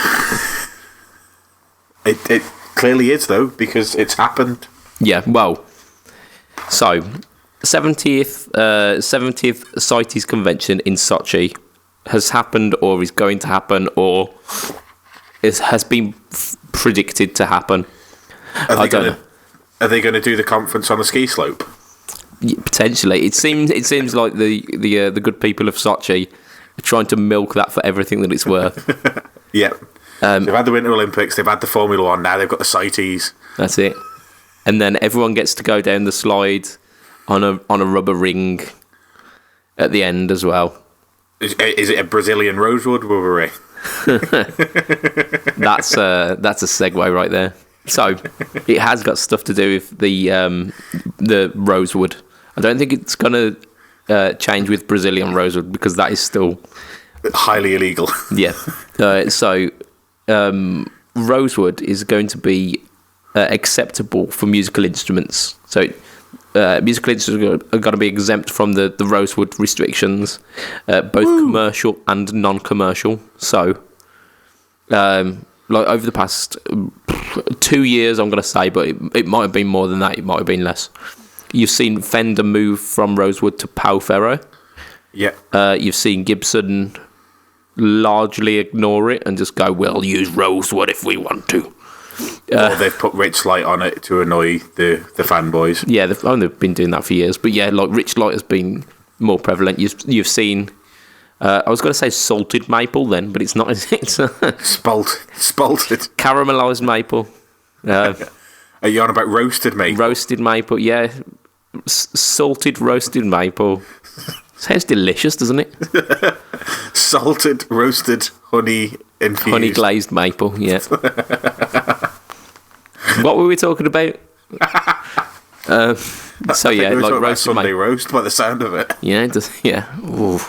It clearly is, though, because it's happened. Yeah, well, so 70th CITES convention in Sochi has happened, or is going to happen, or has been predicted to happen. I don't know. Are they going to do the conference on the ski slope? Yeah, potentially. It seems like the good people of Sochi are trying to milk that for everything that it's worth. Yeah. They've had the Winter Olympics, they've had the Formula One, now they've got the CITES. That's it. And then everyone gets to go down the slide on a rubber ring at the end as well. Is it a Brazilian rosewood rubbery? That's a segue right there. So it has got stuff to do with the rosewood. I don't think it's going to change with Brazilian rosewood because that is still highly illegal. Yeah. So rosewood is going to be acceptable for musical instruments. So musical instruments are going to be exempt from the rosewood restrictions, both commercial and non-commercial. So, like over the past 2 years, I'm going to say, but it might have been more than that. It might have been less. You've seen Fender move from rosewood to Pau Ferro. Yeah. You've seen Gibson largely ignore it and just go, we'll use rosewood if we want to. Or they've put Rich Light on it to annoy the fanboys. Yeah, they've only been doing that for years. But yeah, like Rich Light has been more prevalent. You've seen, I was going to say salted maple then, but it's not. It's spalted. Caramelised maple. Are you on about roasted maple? Roasted maple, yeah. Salted roasted maple. Sounds delicious, doesn't it? Salted, roasted, honey infused. Honey glazed maple, yeah. What were we talking about? So yeah, like roasted Sunday roast by the sound of it. Yeah, it does. Yeah, ooh.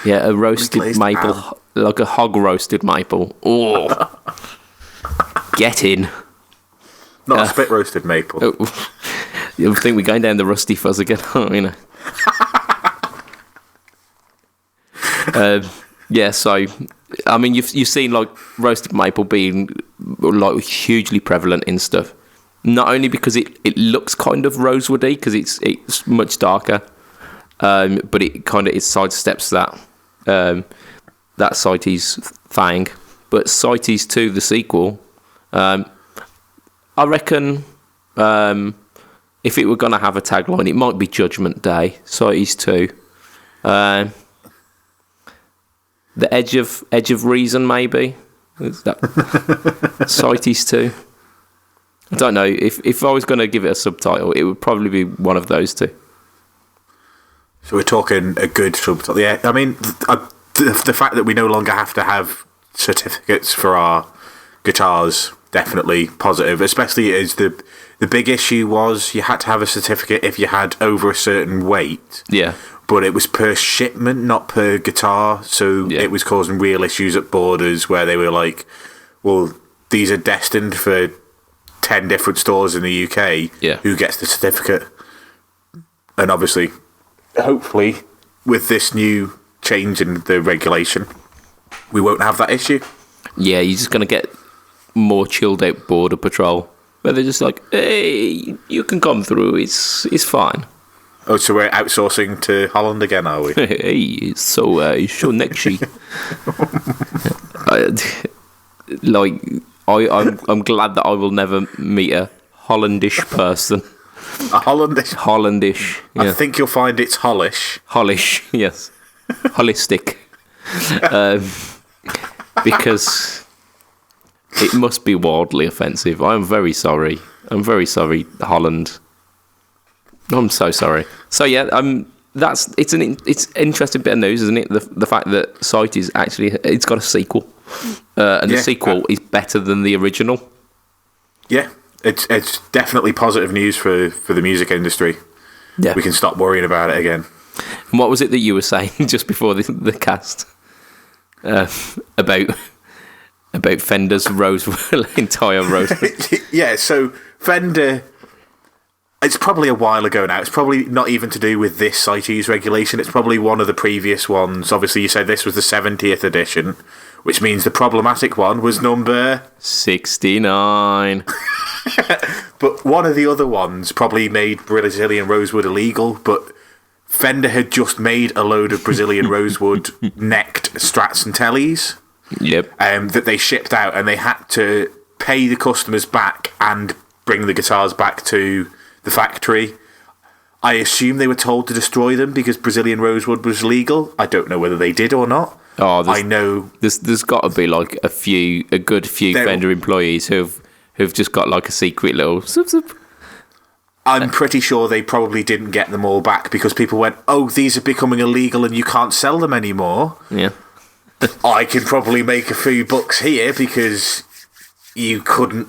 Yeah, a roasted maple, like a hog roasted maple. Oh, get in. Not a spit roasted maple. You think we're going down the rusty fuzz again? You know. Yeah, so I mean, you've seen like roasted maple being like hugely prevalent in stuff. Not only because it looks kind of rosewoody because it's much darker, but it sidesteps that CITES thing. But CITES 2, the sequel, I reckon if it were going to have a tagline, it might be Judgment Day. CITES 2. The edge of reason, maybe. Is that CITES 2? I don't know. If I was going to give it a subtitle, it would probably be one of those two. So we're talking a good subtitle. Yeah, I mean, the fact that we no longer have to have certificates for our guitars, definitely positive. Especially as the big issue was you had to have a certificate if you had over a certain weight. Yeah. But it was per shipment, not per guitar. So it was causing real issues at borders where they were like, well, these are destined for 10 different stores in the UK. Yeah. Who gets the certificate? And obviously, hopefully, with this new change in the regulation, we won't have that issue. Yeah, you're just going to get more chilled out border patrol. Where they're just like, hey, you can come through, it's fine. Oh, so we're outsourcing to Holland again, are we? Hey, so next I'm glad that I will never meet a Hollandish person. A Hollandish? Hollandish, yeah. I think you'll find it's Hollish. Hollish, yes. Holistic. Because it must be wildly offensive. I'm very sorry. Holland. I'm so sorry. So yeah, it's interesting bit of news, isn't it? The fact that CITES actually it's got a sequel, and the sequel is better than the original. Yeah, it's definitely positive news for the music industry. Yeah, we can stop worrying about it again. And what was it that you were saying just before the cast about Fender's entire Rosewood? Yeah, so Fender, it's probably a while ago now. It's probably not even to do with this CITES regulation. It's probably one of the previous ones. Obviously, you said this was the 70th edition, which means the problematic one was number 69. But one of the other ones probably made Brazilian rosewood illegal, but Fender had just made a load of Brazilian rosewood necked Strats and Tellys. Yep. That they shipped out, and they had to pay the customers back and bring the guitars back to the factory. I assume they were told to destroy them because Brazilian rosewood was legal. I don't know whether they did or not. Oh, I know there's got to be like a good few Fender employees who've just got like a secret little. I'm pretty sure they probably didn't get them all back because people went, "Oh, these are becoming illegal and you can't sell them anymore." Yeah. I can probably make a few bucks here because you couldn't.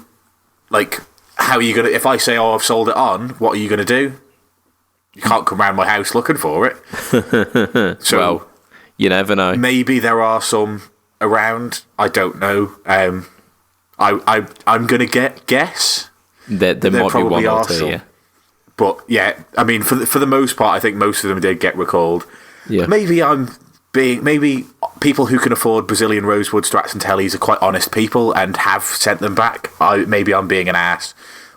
Like, how are you gonna? If I say, "Oh, I've sold it on," what are you gonna do? You can't come round my house looking for it. So, well, you never know. Maybe there are some around. I don't know. I'm gonna guess. There might be one or two. Yeah. But yeah, I mean, for the most part, I think most of them did get recalled. Yeah. Maybe people who can afford Brazilian rosewood Strats and Tellys are quite honest people and have sent them back. Maybe I'm being an ass,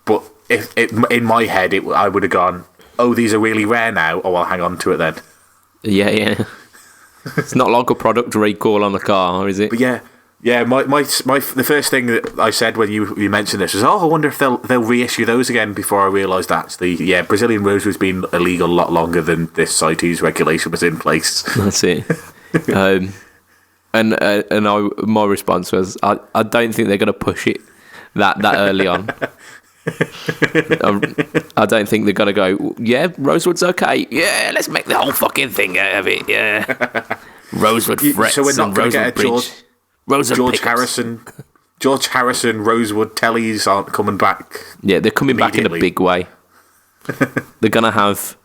but in my head, I would have gone, "Oh, these are really rare now. Oh, I'll hang on to it then." Yeah. It's not like a product recall on the car, is it? But yeah. The first thing that I said when you mentioned this was, "Oh, I wonder if they'll reissue those again." Before I realised actually, Brazilian rosewood's been illegal a lot longer than this CITES regulation was in place. That's it. My response was, I don't think they're going to push it that early on. I don't think they're going to go, "Yeah, rosewood's okay. Yeah, let's make the whole fucking thing out of it. Yeah, rosewood frets so we're not and going to rosewood get a bridge." George Harrison rosewood Tellys aren't coming back. Yeah, they're coming back in a big way. They're going to have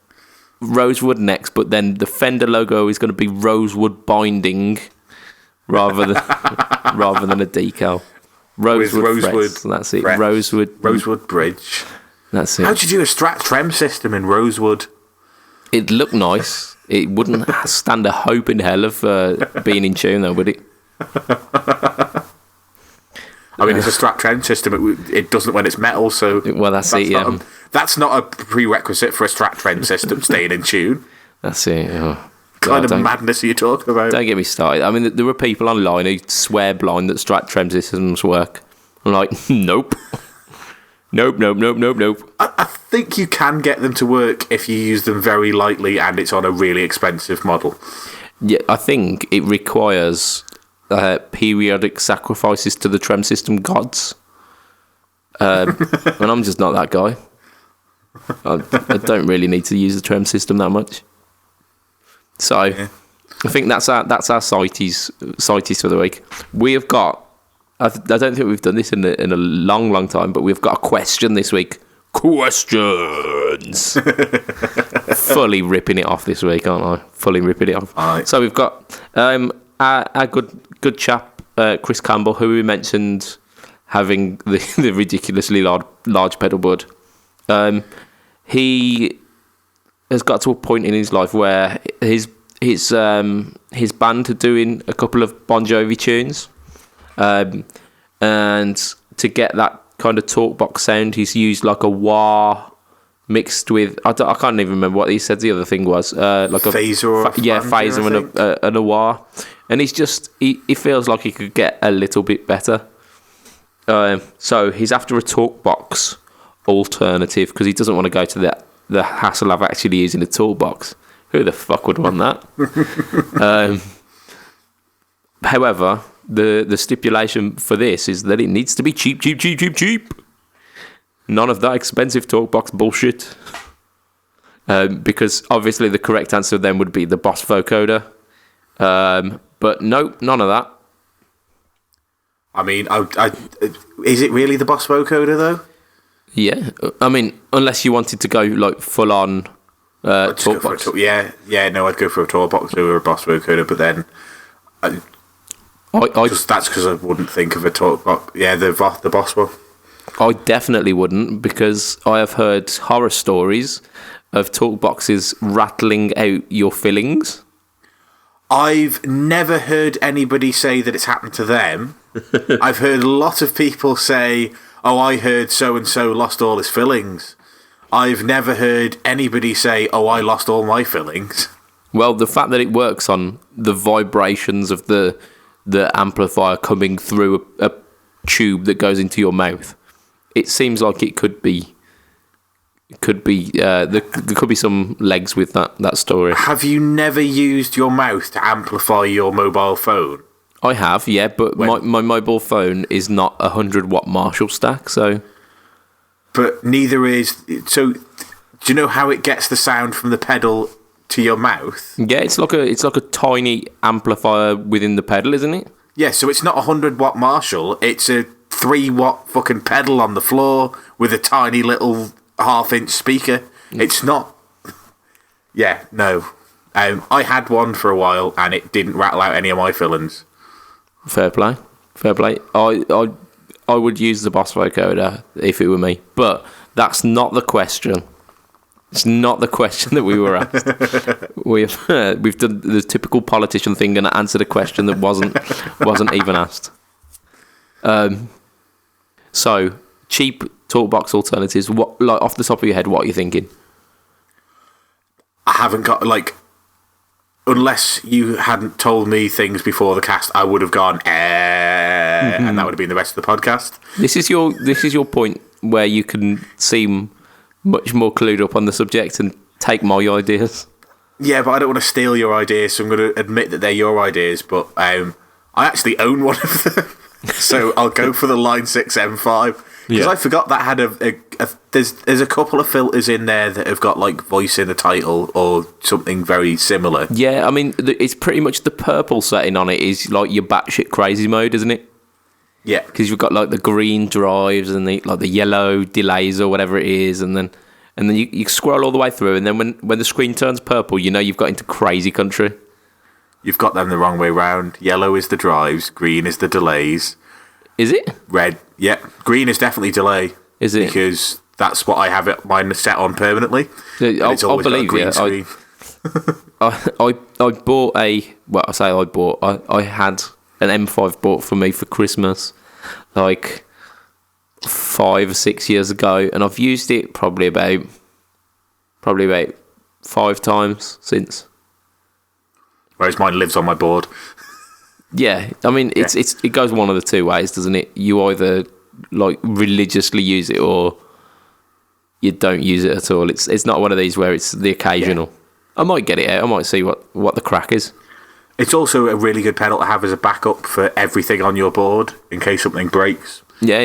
rosewood necks, but then the Fender logo is going to be rosewood binding rather than a decal. Rosewood frets, that's it. Frets, rosewood bridge. That's it. How'd you do a Strat trem system in rosewood? It'd look nice. It wouldn't stand a hope in hell of being in tune, though, would it? I mean, it's a Strat trem system. It doesn't when it's metal, so well, that's it. Yeah, that's not a prerequisite for a Strat trem system staying in tune. That's it. Oh, God, of madness are you talking about? Don't get me started. I mean, there were people online who swear blind that Strat trem systems work. I'm like, nope. Nope. I think you can get them to work if you use them very lightly and it's on a really expensive model. Yeah, I think it requires periodic sacrifices to the trem system gods. And I'm just not that guy. I don't really need to use the trem system that much. So yeah. I think that's our CITES for the week. We have got. I don't think we've done this in a long time, but we've got a question this week. Questions. Fully ripping it off this week, aren't I? Fully ripping it off. Right. So we've got our good chap Chris Campbell, who we mentioned having the ridiculously large pedal board. He has got to a point in his life where his band are doing a couple of Bon Jovi tunes, and to get that kind of talk box sound, he's used like a wah mixed with I can't even remember what he said the other thing was like a phaser, phaser and a wah, and he feels like he could get a little bit better. So he's after a talk box alternative because he doesn't want to go to the hassle of actually using a toolbox. Who the fuck would want that? However, the stipulation for this is that it needs to be cheap. None of that expensive talkbox bullshit. Because obviously the correct answer then would be the Boss vocoder. But nope, none of that. I mean, is it really the Boss vocoder though? Yeah, I mean, unless you wanted to go like full on I'd just talk go for a box. no, I'd go for a talk box over a boss vocoder, but then that's because I wouldn't think of a talk box. Yeah, the boss one. I definitely wouldn't, because I have heard horror stories of talk boxes rattling out your fillings. I've never heard anybody say that it's happened to them. I've heard a lot of people say, "Oh, I heard so and so lost all his fillings." I've never heard anybody say, "Oh, I lost all my fillings." Well, the fact that it works on the vibrations of the amplifier coming through a tube that goes into your mouth, it seems like it could be. There could be some legs with that story. Have you never used your mouth to amplify your mobile phone? I have, yeah, but my mobile phone is not a 100-watt Marshall stack, so. But neither is. So, do you know how it gets the sound from the pedal to your mouth? Yeah, it's like a tiny amplifier within the pedal, isn't it? Yeah, so it's not a 100-watt Marshall. It's a 3-watt fucking pedal on the floor with a tiny little half-inch speaker. It's not. Yeah, no. I had one for a while and it didn't rattle out any of my fillings. Fair play. I would use the boss vocoder if it were me, but that's not the question. It's not the question that we were asked. We've done the typical politician thing and answered a question that wasn't even asked. So cheap talkbox alternatives. What, like off the top of your head, what are you thinking? I haven't got unless you hadn't told me things before the cast, I would have gone and that would have been the rest of the podcast. This is your point where you can seem much more clued up on the subject and take my ideas. Yeah, but I don't want to steal your ideas, so I'm going to admit that they're your ideas. But I actually own one of them, so I'll go for the Line 6 M5 because I forgot that had there's a couple of filters in there that have got like voice in the title or something very similar. Yeah, I mean it's pretty much the purple setting on it is like your batshit crazy mode, isn't it? Yeah, because you've got like the green drives and the yellow delays or whatever it is, and then you scroll all the way through, and then when the screen turns purple, you know you've got into crazy country. You've got them the wrong way round. Yellow is the drives, green is the delays. Is it? Red, yeah. Green is definitely delay. Is it? Because that's what I have it mine set on permanently. I'll believe you. I bought I had an M5 bought for me for Christmas like 5 or 6 years ago, and I've used it probably about 5 times since. Whereas mine lives on my board. Yeah, I mean it goes one of the two ways, doesn't it? You either like religiously use it or you don't use it at all. It's not one of these where it's the occasional. Yeah. I might get it out. I might see what the crack is. It's also a really good pedal to have as a backup for everything on your board in case something breaks. Yeah.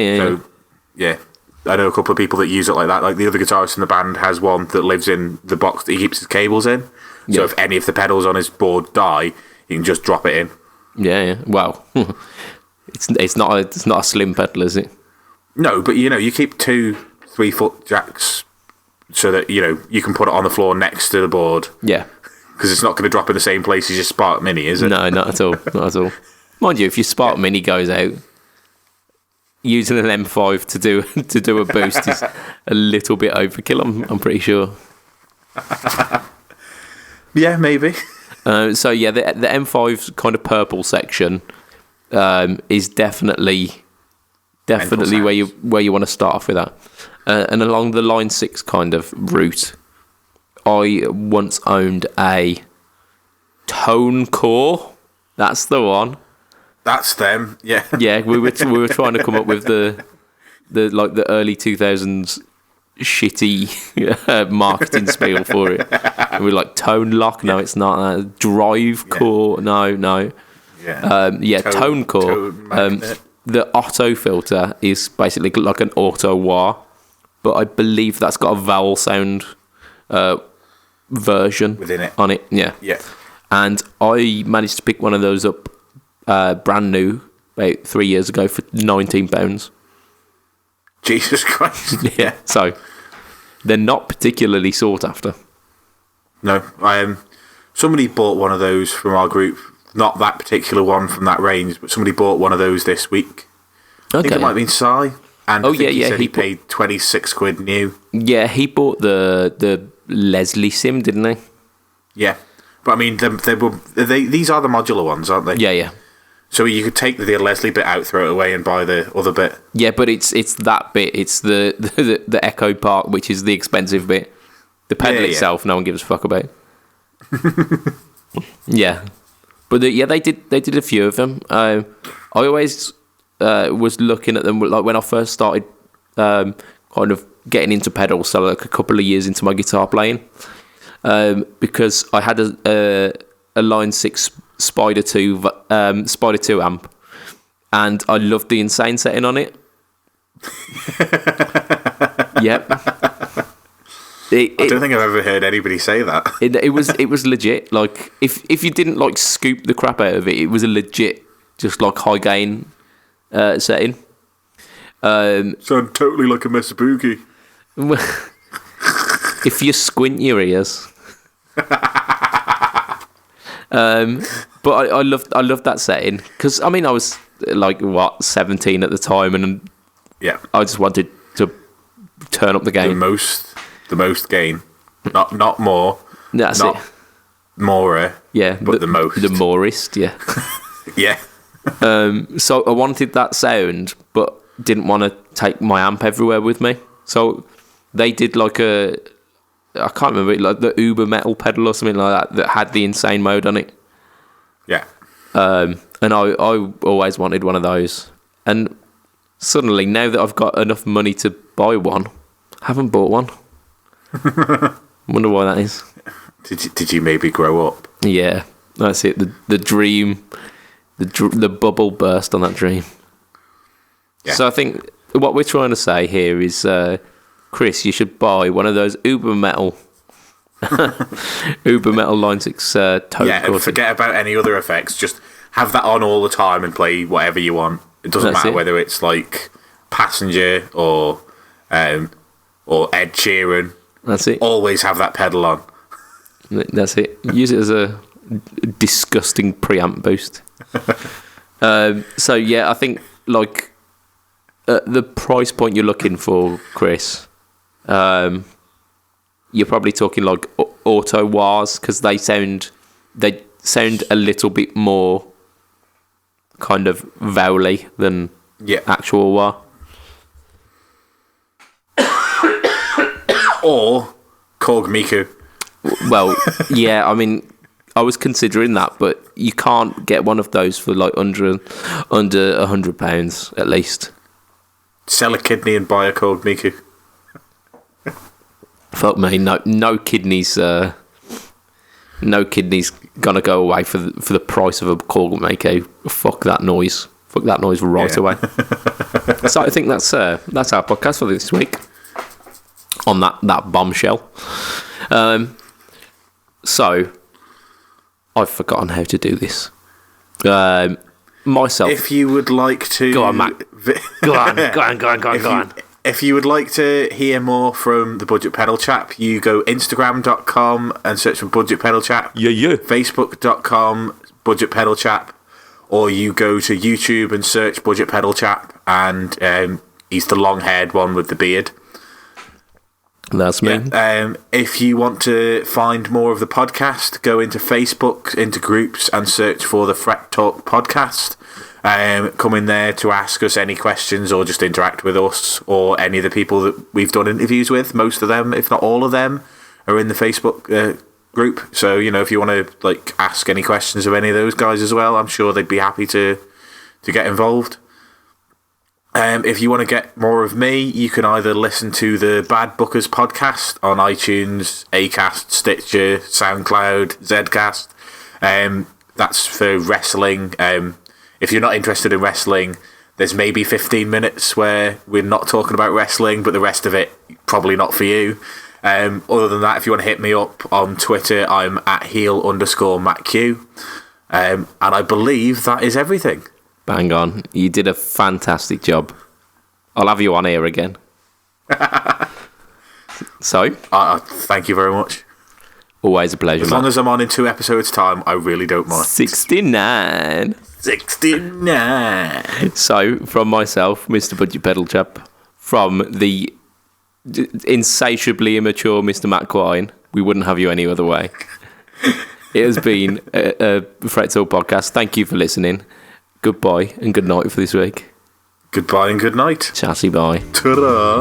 I know a couple of people that use it like that. Like the other guitarist in the band has one that lives in the box that he keeps his cables in. So if any of the pedals on his board die, you can just drop it in. Yeah. Wow. it's not a slim pedal, is it? No, but you keep 2 3-foot jacks so that you can put it on the floor next to the board. Yeah. Because it's not going to drop in the same place as your Spark Mini, is it? No, not at all. Not at all. Mind you, if your Spark Mini goes out, using an M5 to do a boost is a little bit overkill. I'm pretty sure. Yeah, maybe. So yeah, the M5's kind of purple section is definitely where you want to start off with that. And along the Line 6 kind of route, I once owned a Tone Core. That's the one. That's them. Yeah. Yeah, we were trying to come up with the early 2000s shitty marketing spiel for it. And we're like Tone Lock. No, it's not. Drive Core. No. Yeah. Tone Core. The auto filter is basically like an auto wah, but I believe that's got a vowel sound version within it. On it. Yeah. And I managed to pick one of those up brand new about 3 years ago for £19. Jesus Christ. Yeah. So they're not particularly sought after. No. Somebody bought one of those from our group. Not that particular one from that range, but somebody bought one of those this week. I think it might have been Si. And he said he paid 26 quid new. Yeah, he bought the Leslie sim, didn't he? Yeah. But I mean, these are the modular ones, aren't they? Yeah. So you could take the Leslie bit out, throw it away, and buy the other bit. Yeah, but it's that bit. It's the Echo part, which is the expensive bit. The pedal itself, no one gives a fuck about. Yeah, but they did a few of them. I always was looking at them like when I first started kind of getting into pedals, so like a couple of years into my guitar playing, because I had a Line 6 Spider 2 amp, and I loved the Insane setting on it. Yep. I don't think I've ever heard anybody say that. It was legit. Like if you didn't like scoop the crap out of it, it was a legit just like high gain setting. Sound totally like a Mesa Boogie. If you squint your ears. But I loved that setting because I mean I was like 17 at the time, and I just wanted to turn up the game. The most gain, not more. That's not it. More, yeah, but the most. The morest, yeah. Yeah. So I wanted that sound, but didn't want to take my amp everywhere with me. So they did like I can't remember, like the Uber metal pedal or something like that had the Insane mode on it. Yeah. And I always wanted one of those. And suddenly, now that I've got enough money to buy one, I haven't bought one. Wonder why that is. Did you maybe grow up? Yeah, that's it. The dream, the bubble burst on that dream. Yeah. So I think what we're trying to say here is, Chris, you should buy one of those Uber Metal Line 6 Toad. Yeah, and forget about any other effects. Just have that on all the time and play whatever you want. It doesn't matter whether it's like Passenger or Ed Sheeran. That's it. Always have that pedal on. That's it. Use it as a disgusting preamp boost. So yeah, I think like the price point you're looking for, Chris, you're probably talking like Auto Wars, because they sound a little bit more kind of vowely than actual Wah. Or Korg Miku. Well, yeah, I mean, I was considering that, but you can't get one of those for like under £100 at least. Sell a kidney and buy a Korg Miku. Fuck me, no kidneys. No kidneys gonna go away for the price of a Korg Miku. Fuck that noise. Fuck that noise right away. So I think that's our podcast for this week. On that bombshell. So I've forgotten how to do this. Myself. If you would like to... Go on, Matt. Go on. If you would like to hear more from the Budget Pedal Chap, you go Instagram.com and search for Budget Pedal Chap. Yeah. Facebook.com, Budget Pedal Chap. Or you go to YouTube and search Budget Pedal Chap, and he's the long-haired one with the beard. That's me. Yeah. If you want to find more of the podcast, go into Facebook, into groups, and search for the Fret Talk Podcast. Come in there to ask us any questions or just interact with us or any of the people that we've done interviews with. Most of them, if not all of them, are in the Facebook group. So, if you want to like ask any questions of any of those guys as well, I'm sure they'd be happy to get involved. If you want to get more of me, you can either listen to the Bad Bookers podcast on iTunes, Acast, Stitcher, SoundCloud, Zcast. That's for wrestling. If you're not interested in wrestling, there's maybe 15 minutes where we're not talking about wrestling, but the rest of it, probably not for you. Other than that, if you want to hit me up on Twitter, I'm at heel_MattQ. And I believe that is everything. Bang on. You did a fantastic job. I'll have you on here again. So? Thank you very much. Always a pleasure, As long as I'm on in 2 episodes' time, I really don't mind. 69. 69. So, from myself, Mr. Budget Pedal Chap, from the insatiably immature Mr. Matt Quine, we wouldn't have you any other way. It has been a Fret Talk podcast. Thank you for listening. Goodbye and good night for this week. Goodbye and good night. Chassis bye. Ta-da.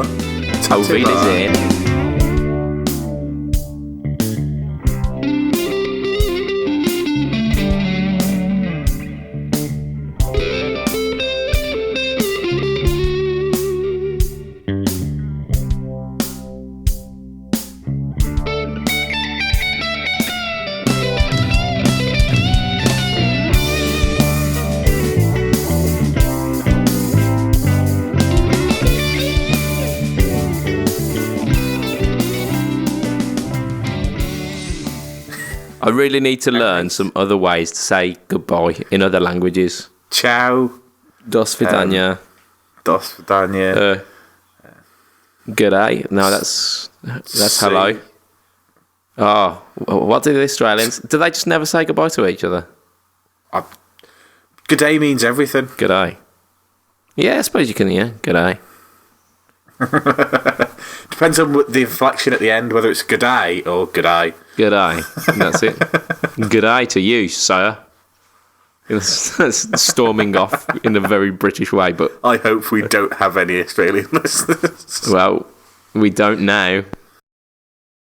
Auf Wiedersehen. I really need to learn some other ways to say goodbye in other languages. Ciao. Do svidania. Do svidania. G'day. No, that's hello. Oh, what do the Australians... Do they just never say goodbye to each other? Good day means everything. G'day. Yeah, I suppose you can, yeah. G'day. Depends on the inflection at the end, whether it's g'day or g'day. G'day. That's it. G'day to you, sir. That's storming off in a very British way, but... I hope we don't have any Australian listeners. Well, we don't now.